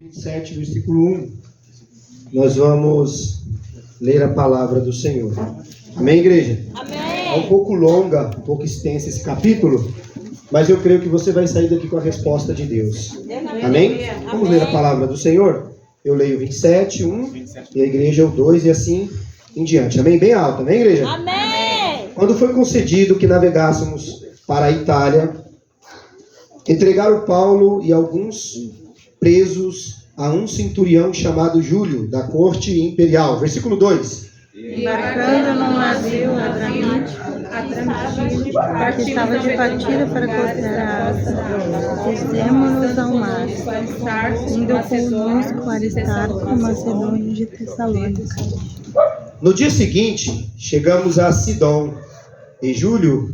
27, versículo 1. Nós vamos ler a palavra do Senhor. Amém, igreja? Amém. É um pouco longa, um pouco extensa esse capítulo, mas eu creio que você vai sair daqui com a resposta de Deus. Amém? Vamos ler a palavra do Senhor? Eu leio 27, 1, e a igreja o 2, e assim em diante. Amém? Bem alto, amém, igreja? Amém. Quando foi concedido que navegássemos para a Itália, entregaram Paulo e alguns presos a um centurião chamado Júlio, da corte imperial. Versículo 2. Embarcando num navio que estava de partida para costear a Ásia, descemos ao mar, indo conosco Aristarco, Macedônio de Tessalônica. No dia seguinte, chegamos a Sidom, e Júlio,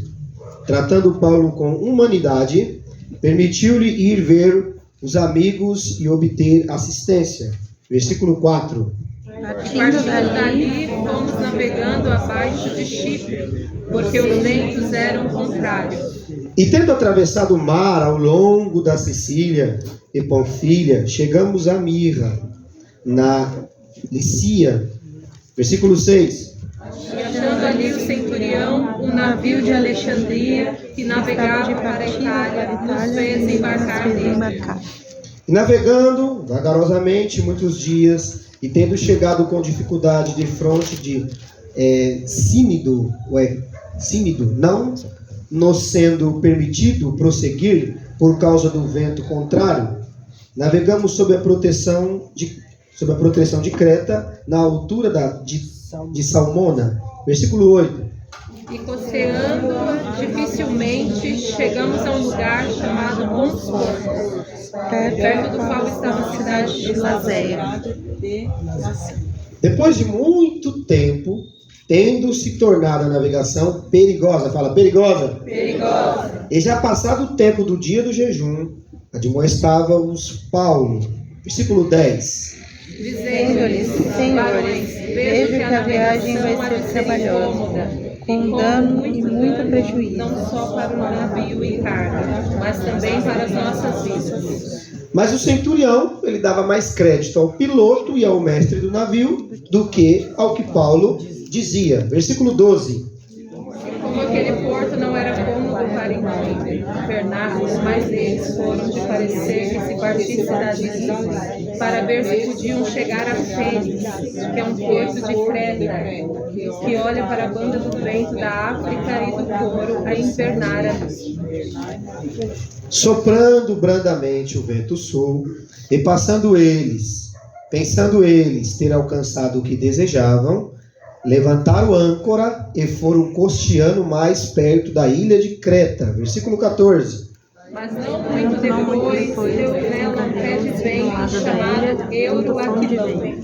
tratando Paulo com humanidade, permitiu-lhe ir ver os amigos e obter assistência. Versículo 4. Partindo dali, fomos navegando abaixo de Chipre, porque os ventos eram contrários. E tendo atravessado o mar ao longo da Sicília e Panfilha, chegamos a Mirra, na Lícia. Versículo 6. E achando ali o centurião, um navio de Alexandria, que navegava para a Itália, nos fez embarcar nele. E navegando vagarosamente muitos dias, e tendo chegado com dificuldade de fronte de Cínido, não nos sendo permitido prosseguir por causa do vento contrário, navegamos sob a proteção de Creta, na altura de Salmona. Versículo 8. E costeando dificilmente, chegamos a um lugar chamado Bons Portos, perto do qual estava a cidade de Lazéia. Depois de muito tempo, tendo se tornado a navegação perigosa, fala perigosa. Perigosa. E já passado o tempo do dia do jejum, admoestava-os Paulo. Versículo 10. Dizendo-lhes: Senhores, vejo que a viagem vai ser trabalhosa, com dano e muito prejuízo, não só para o navio e carga, mas também para as nossas vidas. Mas o centurião, ele dava mais crédito ao piloto e ao mestre do navio do que ao que Paulo dizia. Versículo 12. Como aquele porto não era cômodo para invernados, mas eles foram de parecer que se partisse dali para ver se podiam chegar a Fênix, que é um porto de Creta, que olha para a banda do vento da África e do Coro a invernar ali. Soprando brandamente o vento sul, e pensando eles ter alcançado o que desejavam, levantaram âncora e foram costeando mais perto da ilha de Creta. Versículo 14. Mas não muito depois, deu nela um pé de vento chamado Euroaquilão.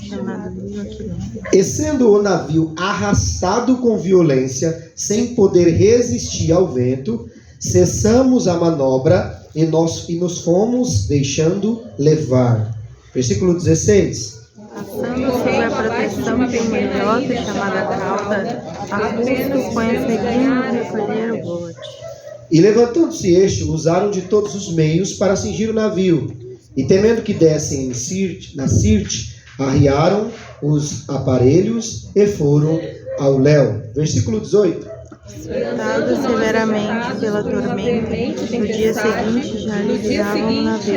E sendo o navio arrastado com violência, sem poder resistir ao vento, cessamos a manobra e nos fomos deixando levar. Versículo 16. Passando sob a proteção de uma ilhota chamada Cauda, Augusto foi a seguir recolher o bote. E levantando-se este, usaram de todos os meios para cingir o navio. E temendo que dessem na Sirte, arriaram os aparelhos e foram ao léu. Versículo 18. Dado severamente pela tormenta, no dia seguinte já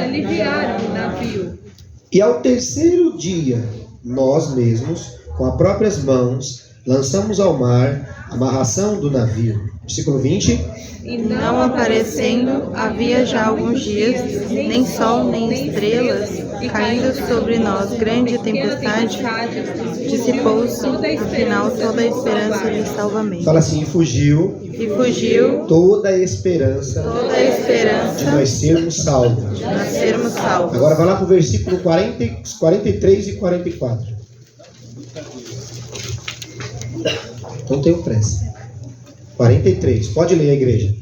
aliviaram o navio. E ao terceiro dia, nós mesmos, com as próprias mãos, lançamos ao mar a amarração do navio. Versículo 20. E não aparecendo, havia já alguns dias, nem sol nem estrelas, caindo sobre nós grande tempestade, dissipou-se, afinal, toda a esperança de salvamento. Fala assim, fugiu toda a esperança de nós sermos salvos. Agora vai lá para o versículo 43 e 44. Não tenho pressa. 43, pode ler a igreja.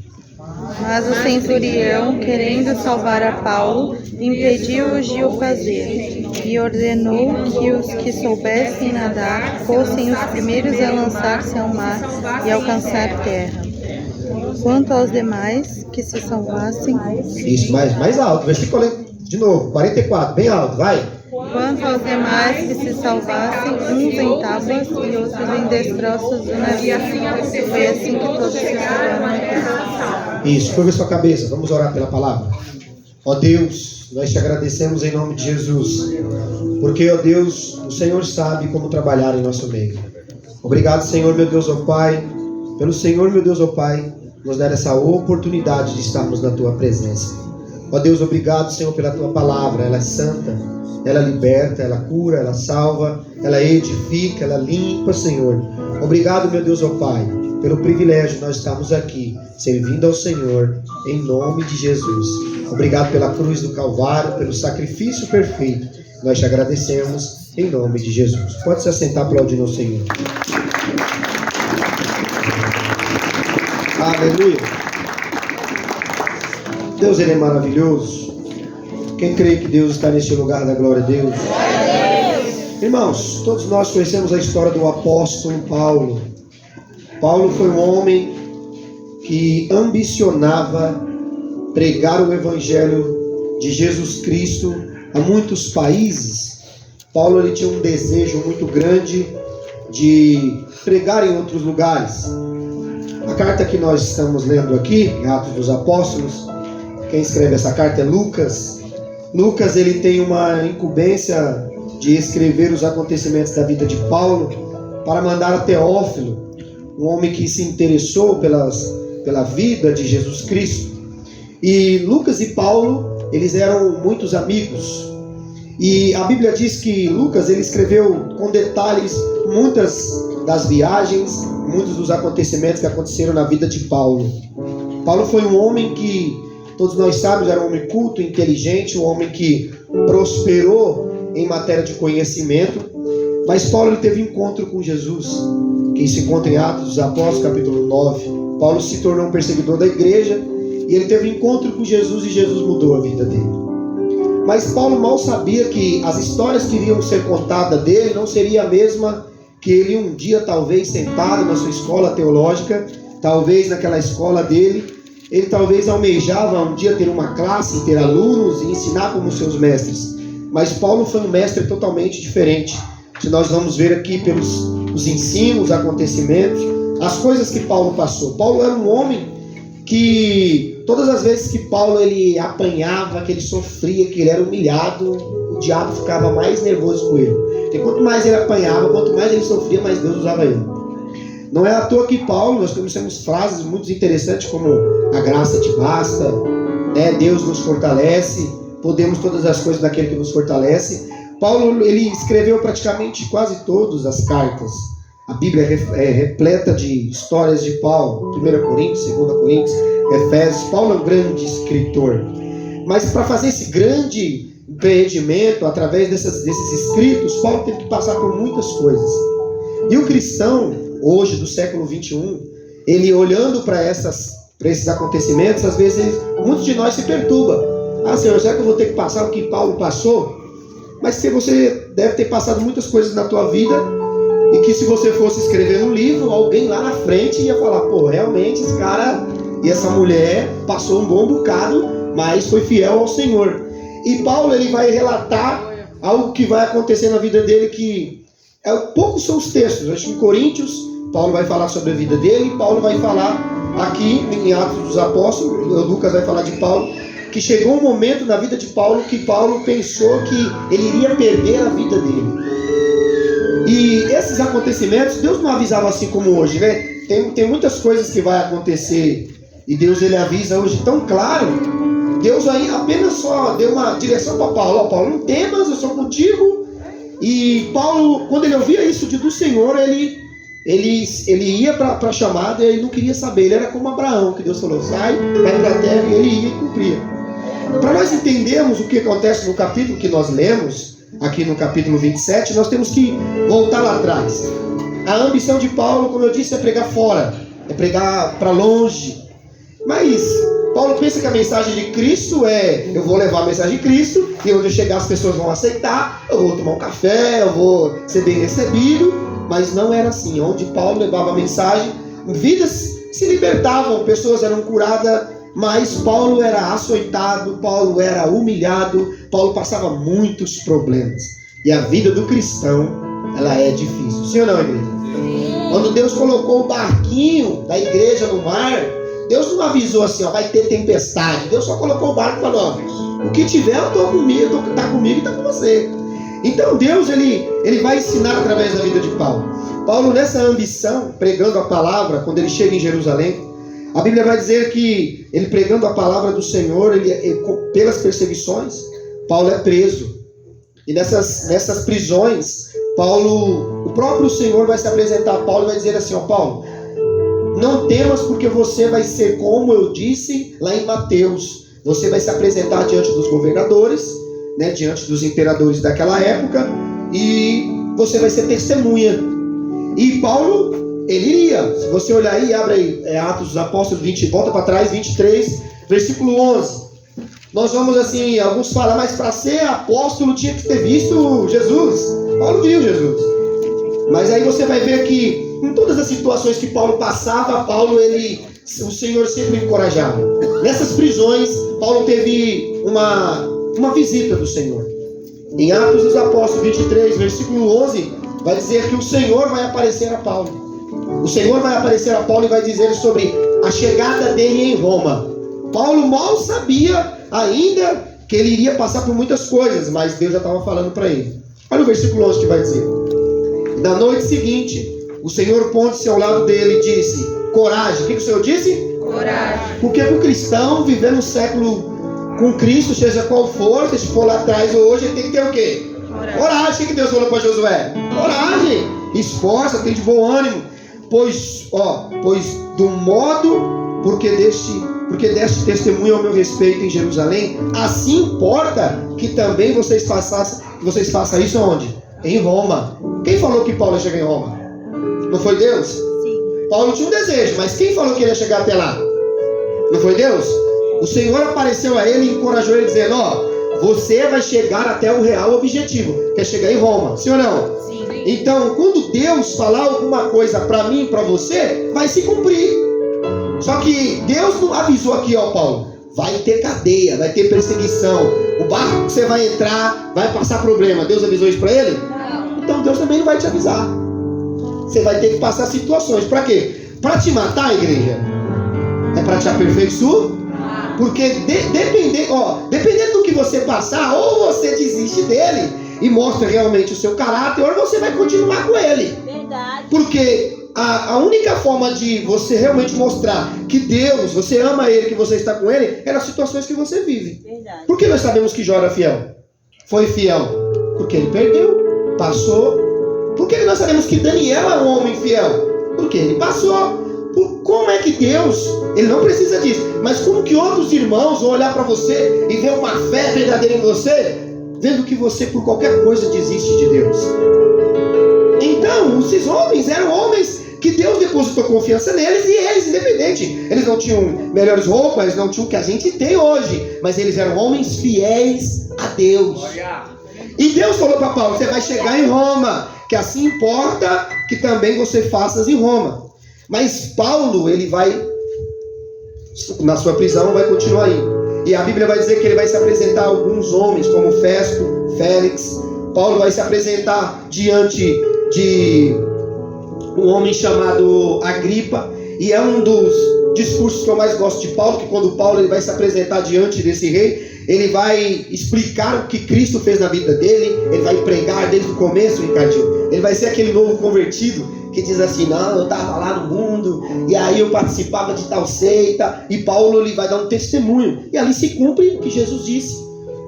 Mas o centurião, querendo salvar a Paulo, impediu-os de o fazer e ordenou que os que soubessem nadar fossem os primeiros a lançar-se ao mar e alcançar terra. Quanto aos demais, que se salvassem... Isso, mais alto. Versículo De novo, 44, bem alto, vai. Quanto aos demais que se salvassem, uns em tábuas e outros em destroços do navio. Foi assim que todos chegaram à terra. Isso, curva sua cabeça, vamos orar pela palavra. Ó Deus, nós te agradecemos em nome de Jesus, porque, ó Deus, o Senhor sabe como trabalhar em nosso meio. Obrigado, Senhor, meu Deus, ó Pai, pelo Senhor, meu Deus, ó Pai, nos dar essa oportunidade de estarmos na Tua presença. Ó Deus, obrigado, Senhor, pela Tua palavra. Ela é santa, ela liberta, ela cura, ela salva, ela edifica, ela limpa, Senhor. Obrigado, meu Deus, ó Pai, pelo privilégio de nós estarmos aqui, servindo ao Senhor, em nome de Jesus. Obrigado pela cruz do Calvário, pelo sacrifício perfeito. Nós te agradecemos, em nome de Jesus. Pode se assentar, aplaudindo ao Senhor. Aleluia. Deus, Ele é maravilhoso. Quem crê que Deus está neste lugar da glória a Deus? Irmãos, todos nós conhecemos a história do apóstolo Paulo. Paulo foi um homem que ambicionava pregar o evangelho de Jesus Cristo a muitos países. Paulo ele tinha um desejo muito grande de pregar em outros lugares. A carta que nós estamos lendo aqui, em Atos dos Apóstolos, quem escreve essa carta é Lucas. Lucas ele tem uma incumbência de escrever os acontecimentos da vida de Paulo para mandar a Teófilo, um homem que se interessou pela vida de Jesus Cristo. E Lucas e Paulo, eles eram muitos amigos. E a Bíblia diz que Lucas ele escreveu com detalhes muitas das viagens, muitos dos acontecimentos que aconteceram na vida de Paulo. Paulo foi um homem que, todos nós sabemos, era um homem culto, inteligente, um homem que prosperou em matéria de conhecimento. Mas Paulo ele teve encontro com Jesus, que se encontra em Atos dos Apóstolos, capítulo 9. Paulo se tornou um perseguidor da igreja e ele teve encontro com Jesus e Jesus mudou a vida dele. Mas Paulo mal sabia que as histórias que iriam ser contadas dele não seria a mesma que ele um dia, talvez sentado na sua escola teológica, talvez naquela escola dele, ele talvez almejava um dia ter uma classe, ter alunos e ensinar como seus mestres. Mas Paulo foi um mestre totalmente diferente. Se nós vamos ver aqui pelos os ensinos, os acontecimentos, as coisas que Paulo passou. Paulo era um homem que todas as vezes que Paulo ele apanhava, que ele sofria, que ele era humilhado, o diabo ficava mais nervoso com ele. Porque quanto mais ele apanhava, quanto mais ele sofria, mais Deus usava ele. Não é à toa que Paulo, nós temos frases muito interessantes como a graça te basta, né? Deus nos fortalece, podemos todas as coisas daquele que nos fortalece. Paulo ele escreveu praticamente quase todas as cartas. A Bíblia é repleta de histórias de Paulo, 1 Coríntios, 2 Coríntios, Efésios. Paulo é um grande escritor. Mas para fazer esse grande empreendimento, através desses escritos, Paulo teve que passar por muitas coisas. E o cristão, hoje, do século 21, ele olhando para esses acontecimentos, às vezes muitos de nós se perturbam. Ah, Senhor, será que eu vou ter que passar o que Paulo passou? Mas se você deve ter passado muitas coisas na tua vida, e que se você fosse escrever um livro, alguém lá na frente ia falar, pô, realmente esse cara e essa mulher passou um bom bocado, mas foi fiel ao Senhor. E Paulo ele vai relatar algo que vai acontecer na vida dele, que poucos são os textos. Acho que em Coríntios, Paulo vai falar sobre a vida dele, e Paulo vai falar aqui em Atos dos Apóstolos, Lucas vai falar de Paulo, que chegou um momento na vida de Paulo que Paulo pensou que ele iria perder a vida dele. E esses acontecimentos, Deus não avisava assim como hoje, né? Tem muitas coisas que vai acontecer e Deus ele avisa hoje tão claro. Deus aí apenas só deu uma direção para Paulo. Ó, Paulo, não temas, eu sou contigo. E Paulo, quando ele ouvia isso do Senhor, ele ia para a chamada e ele não queria saber. Ele era como Abraão, que Deus falou, sai, vai para a terra, e ele ia e cumpria. Para nós entendermos o que acontece no capítulo que nós lemos, aqui no capítulo 27, nós temos que voltar lá atrás. A ambição de Paulo, como eu disse, é pregar fora, é pregar para longe. Mas Paulo pensa que a mensagem de Cristo é, eu vou levar a mensagem de Cristo, e onde eu chegar as pessoas vão aceitar, eu vou tomar um café, eu vou ser bem recebido. Mas não era assim. Onde Paulo levava a mensagem, vidas se libertavam, pessoas eram curadas, mas Paulo era açoitado, Paulo era humilhado, Paulo passava muitos problemas. E a vida do cristão, ela é difícil. Sim ou não, igreja? Sim. Quando Deus colocou o barquinho da igreja no mar, Deus não avisou assim, ó, vai ter tempestade. Deus só colocou o barco e falou, ó, o que tiver eu estou comigo, está comigo e está com você. Então Deus, ele vai ensinar através da vida de Paulo. Paulo, nessa ambição, pregando a palavra, quando ele chega em Jerusalém, a Bíblia vai dizer que ele pregando a palavra do Senhor, pelas perseguições, Paulo é preso. E nessas prisões, o próprio Senhor vai se apresentar a Paulo e vai dizer assim, ó Paulo, não temas porque você vai ser como eu disse lá em Mateus. Você vai se apresentar diante dos governadores, né, diante dos imperadores daquela época, e você vai ser testemunha. E Paulo, ele iria. Se você olhar aí, abre aí Atos dos Apóstolos 20, volta para trás, 23, versículo 11. Nós vamos assim, alguns falam, mas para ser apóstolo tinha que ter visto Jesus. Paulo viu Jesus. Mas aí você vai ver que em todas as situações que Paulo passava, o Senhor sempre o encorajava. Nessas prisões, Paulo teve uma visita do Senhor. Em Atos dos Apóstolos 23, versículo 11, vai dizer que o Senhor vai aparecer a Paulo. O Senhor vai aparecer a Paulo e vai dizer sobre a chegada dele em Roma. Paulo mal sabia ainda que ele iria passar por muitas coisas, mas Deus já estava falando para ele. Olha o versículo 11 que vai dizer. Na noite seguinte, o Senhor pondo-se ao lado dele disse, coragem. O que o Senhor disse? Coragem. Porque para o cristão viver no século com Cristo, seja qual for, se for lá atrás ou hoje, ele tem que ter o quê? Coragem. O que Deus falou para Josué? Coragem. Esforça, tem de bom ânimo. Pois do modo, porque deste testemunho ao meu respeito em Jerusalém, assim importa que também vocês façam isso onde? Em Roma. Quem falou que Paulo ia chegar em Roma? Não foi Deus? Sim. Paulo tinha um desejo, mas quem falou que ele ia chegar até lá? Não foi Deus? O Senhor apareceu a ele e encorajou ele dizendo, você vai chegar até o real objetivo, que é chegar em Roma. Sim ou não? Sim. Então, quando Deus falar alguma coisa para mim, para você, vai se cumprir. Só que Deus não avisou aqui, Paulo, vai ter cadeia, vai ter perseguição, o barco que você vai entrar vai passar problema. Deus avisou isso para ele? Não. Então Deus também não vai te avisar. Você vai ter que passar situações. Para quê? Para te matar, igreja? É para te aperfeiçoar? Porque dependendo do que você passar, ou você desiste dele e mostra realmente o seu caráter, ou você vai continuar com ele. Verdade. Porque a única forma de você realmente mostrar que Deus, você ama ele, que você está com ele, é nas situações que você vive. Verdade. Por que nós sabemos que Jó era fiel? Foi fiel porque ele perdeu, passou. Por que nós sabemos que Daniel é um homem fiel? Porque ele passou. Como é que Deus, ele não precisa disso, mas como que outros irmãos vão olhar para você e ver uma fé verdadeira em você, vendo que você por qualquer coisa desiste de Deus? Então, esses homens eram homens que Deus depositou confiança neles, e eles, independente, eles não tinham melhores roupas, eles não tinham o que a gente tem hoje, mas eles eram homens fiéis a Deus. E Deus falou para Paulo, você vai chegar em Roma, que assim importa que também você faças em Roma. Mas Paulo, ele vai, na sua prisão, vai continuar indo. E a Bíblia vai dizer que ele vai se apresentar a alguns homens, como Festo, Félix. Paulo vai se apresentar diante de um homem chamado Agripa. E é um dos discursos que eu mais gosto de Paulo, que quando Paulo ele vai se apresentar diante desse rei, ele vai explicar o que Cristo fez na vida dele. Ele vai pregar desde o começo, Ricardinho. Ele vai ser aquele novo convertido que diz assim, não, eu estava lá no mundo, e aí eu participava de tal seita, e Paulo ele vai dar um testemunho, e ali se cumpre o que Jesus disse,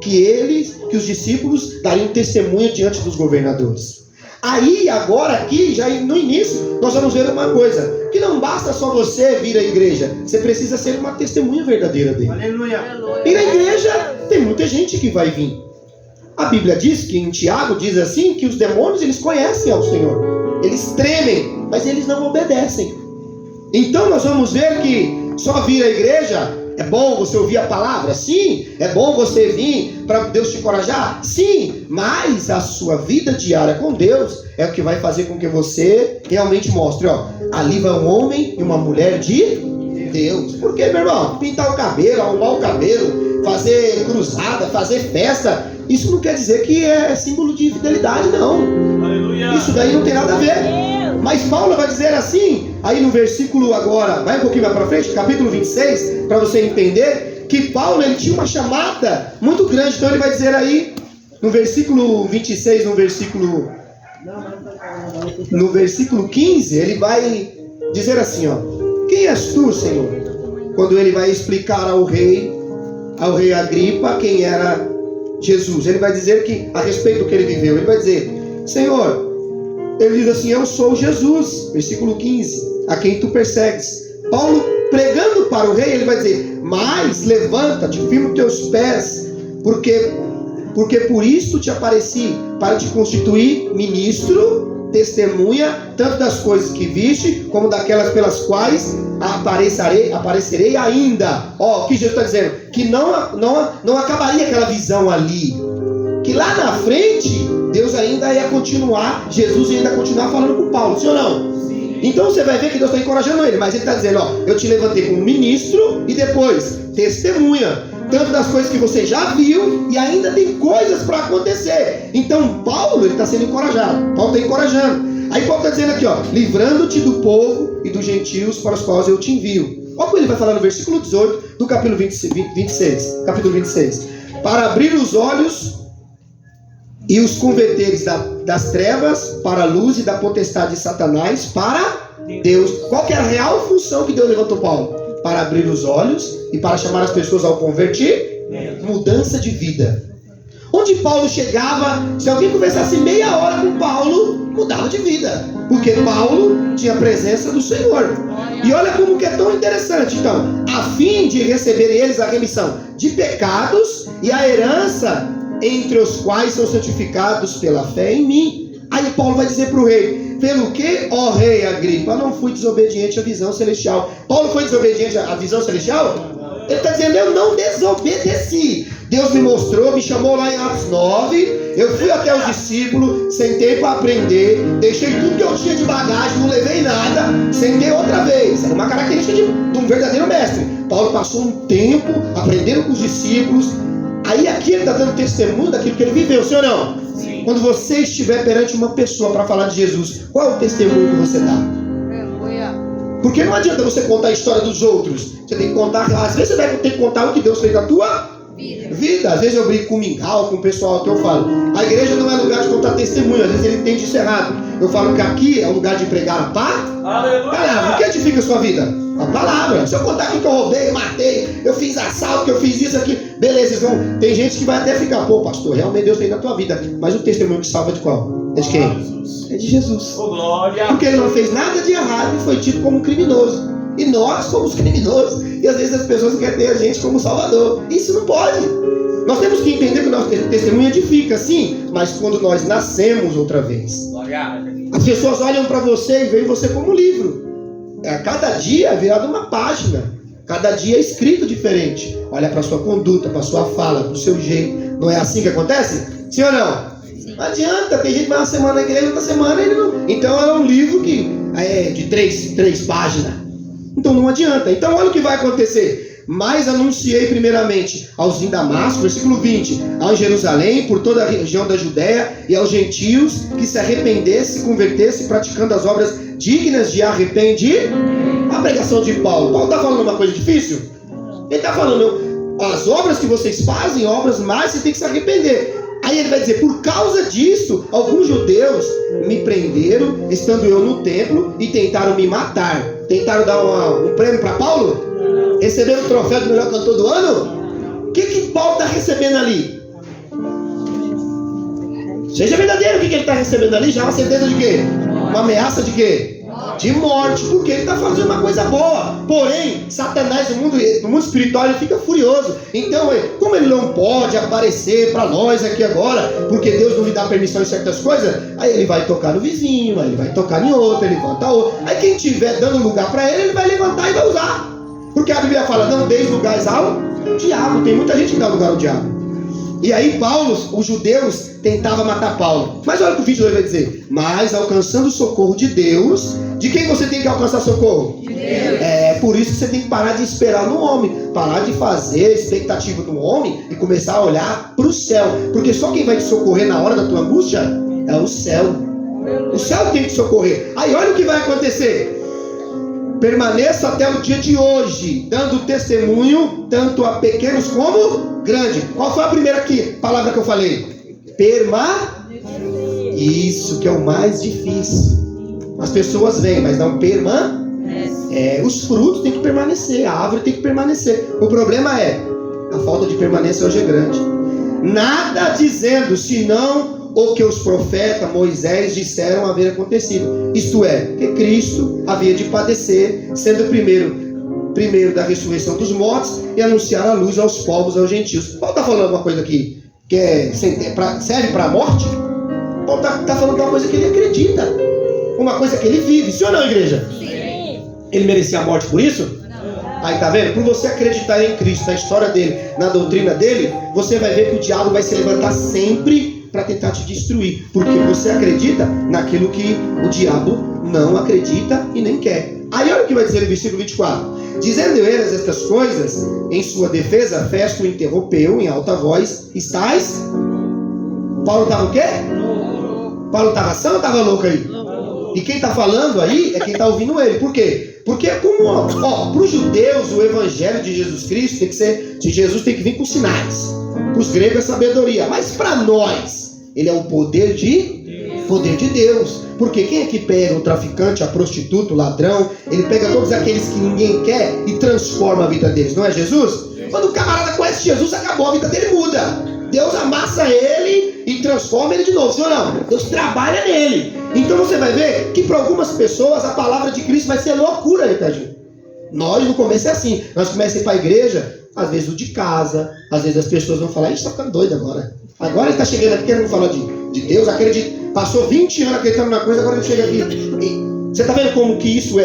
que os discípulos dariam testemunho diante dos governadores. Aí, agora aqui, já no início, nós vamos ver uma coisa, que não basta só você vir à igreja, você precisa ser uma testemunha verdadeira dele. Aleluia. E na igreja, tem muita gente que vai vir. A Bíblia diz que em Tiago diz assim, que os demônios, eles conhecem ao Senhor. Eles tremem, mas eles não obedecem. Então nós vamos ver que só vir à igreja é bom você ouvir a palavra, sim. É bom você vir para Deus te encorajar, sim. Mas a sua vida diária com Deus é o que vai fazer com que você realmente mostre, ali vai um homem e uma mulher de Deus. Por quê, meu irmão? Pintar o cabelo, arrumar o cabelo, fazer cruzada, fazer festa, isso não quer dizer que é símbolo de fidelidade, não. Aleluia. Isso daí não tem nada a ver. Mas Paulo vai dizer assim, aí no versículo agora, vai um pouquinho mais para frente, capítulo 26, para você entender que Paulo ele tinha uma chamada muito grande. Então ele vai dizer aí, no versículo 26, no versículo 15, ele vai dizer assim, ó: quem és tu, Senhor? Quando ele vai explicar ao rei Agripa quem era Jesus, ele vai dizer que, a respeito do que ele viveu, ele vai dizer: Senhor, ele diz assim: eu sou Jesus, versículo 15, a quem tu persegues. Paulo pregando para o rei, ele vai dizer: mas levanta-te, firma os teus pés, porque por isso te apareci, para te constituir ministro, testemunha, tanto das coisas que viste, como daquelas pelas quais aparecerei ainda. Ó, o que Jesus está dizendo? Que não acabaria aquela visão ali, que lá na frente, Deus ainda ia continuar, Jesus ainda ia continuar falando com Paulo, sim ou não? Sim. Então você vai ver que Deus está encorajando ele, mas ele está dizendo: ó, eu te levantei como ministro e depois testemunha, tanto das coisas que você já viu, e ainda tem coisas para acontecer. Então Paulo está sendo encorajado, Paulo está encorajando. Aí Paulo está dizendo aqui, ó: livrando-te do povo e dos gentios para os quais eu te envio. Olha o que ele vai falar no versículo 18 do capítulo 26, para abrir os olhos e os converteres das trevas para a luz e da potestade de Satanás para Deus. Qual que é a real função que Deus levantou Paulo? Para abrir os olhos e para chamar as pessoas ao convertir, mudança de vida. Onde Paulo chegava, se alguém conversasse meia hora com Paulo, mudava de vida, porque Paulo tinha a presença do Senhor. E olha como que é tão interessante. Então, a fim de receberem eles a remissão de pecados e a herança, entre os quais são santificados pela fé em mim. Aí Paulo vai dizer para o rei: pelo que, ó rei Agripa, não fui desobediente à visão celestial. Paulo foi desobediente à visão celestial? Ele está dizendo: eu não desobedeci. Deus me mostrou, me chamou lá em Atos 9, eu fui até os discípulos, sentei para aprender, deixei tudo que eu tinha de bagagem, não levei nada, sentei outra vez. Era uma característica de um verdadeiro mestre. Paulo passou um tempo aprendendo com os discípulos. Aí aqui ele está dando testemunho daquilo que ele viveu, sim ou não? Sim. Quando você estiver perante uma pessoa para falar de Jesus, qual é o testemunho que você dá? Porque não adianta você contar a história dos outros. Você tem que contar, às vezes você vai ter que contar o que Deus fez na tua vida. Às vezes eu brinco com o Mingau, com o pessoal que eu falo: a igreja não é lugar de contar testemunho. Às vezes ele entende isso errado. Eu falo que aqui é o lugar de pregar a palavra. O que edifica a sua vida? A palavra. Se eu contar aqui que eu roubei, eu matei, eu fiz assalto, que eu fiz isso aqui, beleza, tem gente que vai até ficar: pô, pastor, realmente Deus fez na tua vida. Mas o testemunho que salva de qual? É de quem? É de Jesus. Oh, glória. Porque ele não fez nada de errado e foi tido como criminoso. E nós somos criminosos. E às vezes as pessoas querem ter a gente como salvador. Isso não pode. Nós temos que entender que o nosso testemunho edifica, sim, mas quando nós nascemos outra vez. As pessoas olham para você e veem você como um livro. Cada dia é virado uma página. Cada dia é escrito diferente. Olha para a sua conduta, para a sua fala, para o seu jeito. Não é assim que acontece? Sim ou não? Não adianta, tem gente que vai uma semana na igreja, outra semana ele não. Então é um livro que é de três páginas. Então não adianta. Então olha o que vai acontecer: mas anunciei primeiramente aos em Damasco, versículo 20, ao Jerusalém, por toda a região da Judéia e aos gentios, que se arrependessem, se convertessem, praticando as obras dignas de arrependimento. A pregação de Paulo. Paulo está falando uma coisa difícil? Ele está falando: as obras que vocês fazem, obras mais, vocês têm que se arrepender. Aí ele vai dizer: por causa disso, alguns judeus me prenderam, estando eu no templo, e tentaram me matar. Tentaram dar um prêmio para Paulo? Receberam o troféu de melhor cantor do ano? O que Paulo está recebendo ali? Seja verdadeiro, o que ele está recebendo ali? Já é uma certeza de quê? Uma ameaça de quê? De morte, porque ele está fazendo uma coisa boa. Porém, Satanás no mundo espiritual ele fica furioso. Então, como ele não pode aparecer para nós aqui agora, porque Deus não lhe dá permissão em certas coisas, aí ele vai tocar no vizinho, aí ele vai tocar em outro, ele levanta outro. Aí quem estiver dando lugar para ele, ele vai levantar e vai usar. Porque a Bíblia fala: não deis lugares ao diabo. Tem muita gente que dá lugar ao diabo. E aí Paulo, os judeus tentavam matar Paulo. Mas olha o que o 22 vai dizer: mas alcançando o socorro de Deus. De quem você tem que alcançar socorro? De Deus. por isso que você tem que parar de esperar no homem, parar de fazer a expectativa do homem e começar a olhar para o céu, porque só quem vai te socorrer na hora da tua angústia é o céu. O céu tem que socorrer. Aí olha o que vai acontecer. Permaneça até o dia de hoje, dando testemunho tanto a pequenos como grandes. Qual foi a primeira palavra que eu falei? Isso que é o mais difícil. As pessoas vêm, mas não permanecem. Os frutos têm que permanecer, a árvore tem que permanecer. O problema é, a falta de permanência hoje é grande. Nada dizendo, senão o que os profetas Moisés disseram haver acontecido. Isto é, que Cristo havia de padecer, sendo o primeiro da ressurreição dos mortos e anunciar a luz aos povos, aos gentios. Paulo está falando uma coisa aqui que serve para a morte? Paulo está falando de uma coisa que ele acredita, uma coisa que ele vive. Sim ou não, igreja? Sim. Ele merecia a morte por isso? Aí tá vendo? Por você acreditar em Cristo, na história dele, na doutrina dele, você vai ver que o diabo vai se levantar sempre para tentar te destruir, porque você acredita naquilo que o diabo não acredita e nem quer. Aí olha o que vai dizer no versículo 24: dizendo eles estas coisas, em sua defesa, Festo o interrompeu em alta voz: Estais? Paulo estava o quê? Paulo estava sã ou estava louco aí? E quem está falando aí é quem está ouvindo ele. Por quê? Porque para os judeus o evangelho de Jesus Cristo tem que ser, de Jesus tem que vir com sinais. Para os gregos é sabedoria, mas para nós ele é o poder de Deus. Porque quem é que pega o traficante, a prostituta, o ladrão? Ele pega todos aqueles que ninguém quer e transforma a vida deles, não é Jesus? Quando o camarada conhece Jesus, acabou, a vida dele muda. Deus amassa ele e transforma ele de novo, sim ou não? Deus trabalha nele. Então você vai ver que para algumas pessoas a palavra de Cristo vai ser loucura, Ricardinho. Nós no começo é assim, nós começamos a ir para a igreja, às vezes o de casa, às vezes as pessoas vão falar: isso está ficando doido agora. Agora ele está chegando aqui querendo falar de Deus, acredita, passou 20 anos acreditando na coisa, agora ele chega aqui. E você está vendo como que isso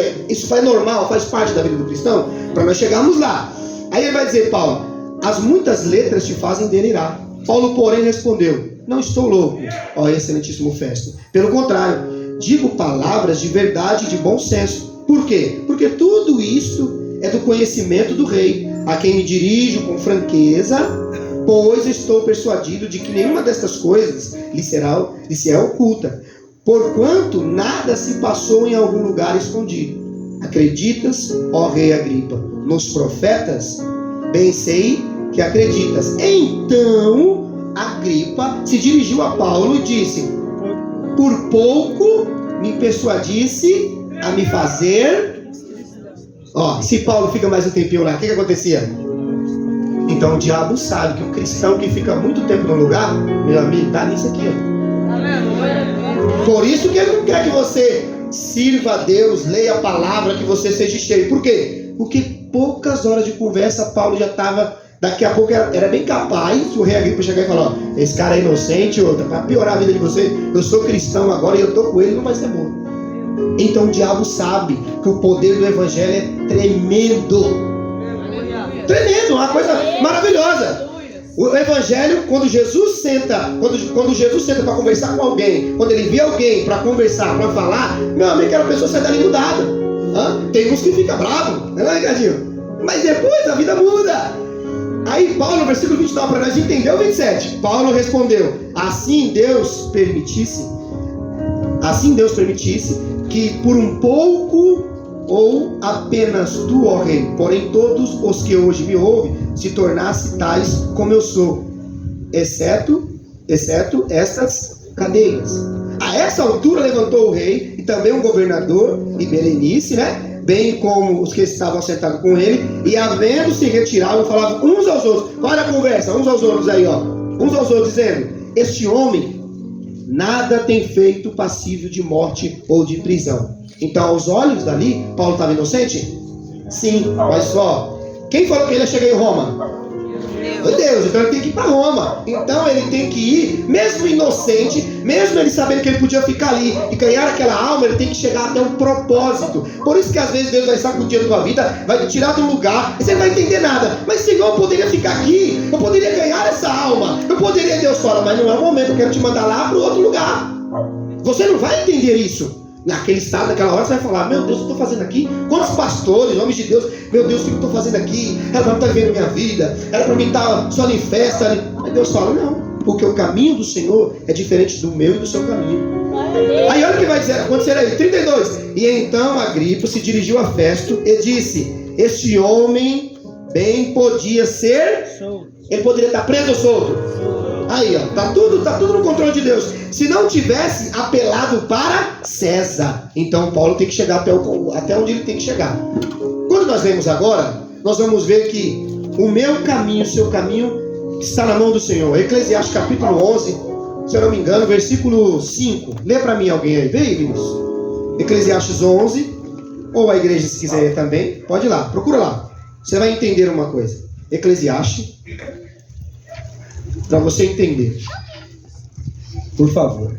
faz normal, faz parte da vida do cristão? Para nós chegarmos lá. Aí ele vai dizer, Paulo: as muitas letras te fazem delirar. Paulo, porém, respondeu: não estou louco, ó excelentíssimo Festo. Pelo contrário, digo palavras de verdade e de bom senso. Por quê? Porque tudo isso é do conhecimento do rei, a quem me dirijo com franqueza, pois estou persuadido de que nenhuma destas coisas lhe será oculta, porquanto nada se passou em algum lugar escondido. Acreditas, ó rei Agripa, nos profetas? Bem sei que acreditas. Então Agripa se dirigiu a Paulo e disse: por pouco me persuadisse a me fazer. Se Paulo fica mais um tempinho lá, o que acontecia? Então o diabo sabe que um cristão que fica muito tempo no lugar, meu amigo, dá nisso aqui, ó. Por isso que ele não quer que você sirva a Deus, leia a palavra, que você seja cheio. Por quê? Porque poucas horas de conversa Paulo já estava. Daqui a pouco era bem capaz o rei Agripa chegar e falar: ó, esse cara é inocente, outra, para piorar a vida de você, eu sou cristão agora e eu estou com ele, não vai ser bom. Então o diabo sabe que o poder do evangelho é tremendo. Tremendo, uma coisa maravilhosa. O evangelho, quando Jesus senta para conversar com alguém, quando ele vê alguém para conversar, para falar, meu amigo, aquela pessoa sai dali mudada. Tem uns que fica bravo, não é, Ricardinho? Mas depois a vida muda. Aí Paulo, no versículo 29, para nós entender o 27, Paulo respondeu: assim Deus permitisse que por um pouco ou apenas tu, ó rei, porém todos os que hoje me ouvem, se tornassem tais como eu sou, exceto estas cadeias. A essa altura levantou o rei e também o governador e Berenice, bem como os que estavam sentados com ele, e havendo se retirado, falavam uns aos outros. Qual era a conversa? Uns aos outros aí, ó. Uns aos outros dizendo: este homem nada tem feito passível de morte ou de prisão. Então, aos olhos dali, Paulo estava inocente? Sim, mas só, quem falou que ele ia chegar em Roma? Deus, então ele tem que ir para Roma. Então ele tem que ir, mesmo inocente, mesmo ele sabendo que ele podia ficar ali e ganhar aquela alma, ele tem que chegar até um propósito. Por isso que às vezes Deus vai sacudir a tua vida, vai te tirar do lugar, e você não vai entender nada. Mas Senhor, eu poderia ficar aqui, eu poderia ganhar essa alma, eu poderia. Deus fala: mas não é o momento, eu quero te mandar lá para o outro lugar. Você não vai entender isso. naquele estado, naquela hora, você vai falar: meu Deus, o que eu estou fazendo aqui? Quantos pastores, homens de Deus, meu Deus, o que eu estou fazendo aqui? Ela não está vendo minha vida, era para mim estar só em festa. Aí Deus fala: não, porque o caminho do Senhor é diferente do meu e do seu caminho. Aí olha o que vai dizer, acontecer aí, 32. E então Agripa se dirigiu a Festo e disse: este homem bem podia ser, ele poderia estar preso ou solto? Aí, ó, tá tudo no controle de Deus. Se não tivesse apelado para César, então Paulo tem que chegar até onde ele tem que chegar. Quando nós lemos agora, nós vamos ver que o meu caminho, o seu caminho está na mão do Senhor. Eclesiastes capítulo 11, se eu não me engano, versículo 5. Lê para mim alguém aí, vem, Vinícius. Eclesiastes 11, ou a igreja se quiser ler também, pode ir lá, procura lá. Você vai entender uma coisa. Eclesiastes, para você entender, por favor.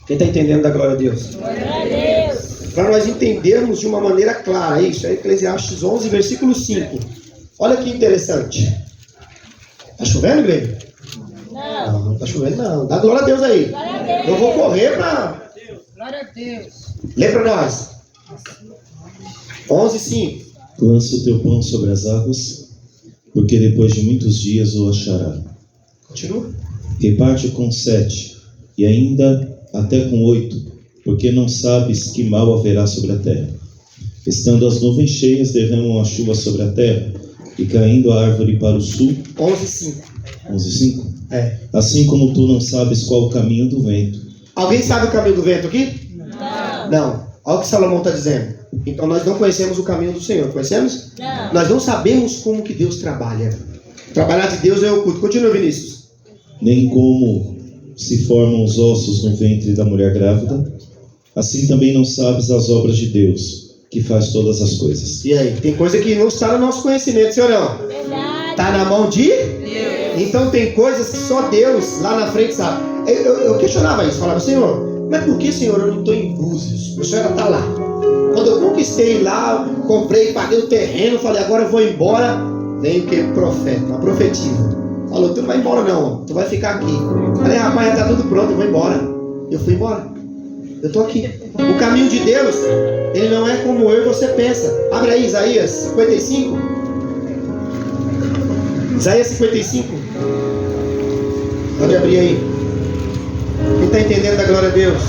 Quem está entendendo da glória a Deus? Glória a Deus. Para nós entendermos de uma maneira clara, isso é Eclesiastes 11, versículo 5. Olha que interessante. Está chovendo, igreja? Não. Não está chovendo não. Dá glória a Deus aí. Glória a Deus. Eu vou correr para... Glória a Deus. Lê para nós. 11, 5. Lança o teu pão sobre as águas, porque depois de muitos dias o achará. Continua. Reparte com 7, e ainda até com 8, porque não sabes que mal haverá sobre a terra. Estando as nuvens cheias, derramam a chuva sobre a terra, e caindo a árvore para o sul. 11, 5. 11, 5. É. Assim como tu não sabes qual o caminho do vento. Alguém sabe o caminho do vento aqui? Não. Não. Olha o que Salomão está dizendo. Então nós não conhecemos o caminho do Senhor. Conhecemos? Não. Nós não sabemos como que Deus trabalha. Trabalhar de Deus é oculto. Continua, Vinícius. Nem como se formam os ossos no ventre da mulher grávida, assim também não sabes as obras de Deus, que faz todas as coisas. E aí? Tem coisa que não está no nosso conhecimento, senhor não? Verdade. Está na mão de Deus. Então tem coisas que só Deus lá na frente sabe. Eu questionava isso. Falava: Senhor, mas por que, Senhor, eu não estou em Búzios? O Senhor está lá. Quando eu conquistei lá, comprei, paguei o terreno, falei: agora eu vou embora. Vem o que? Profeta, uma profetisa. Falou: tu não vai embora não, tu vai ficar aqui. Falei: rapaz, já está tudo pronto, eu vou embora. Eu fui embora. Eu estou aqui. O caminho de Deus, ele não é como eu e você pensa. Abre aí Isaías 55. Isaías 55. Pode abrir aí. Quem está entendendo da glória a Deus?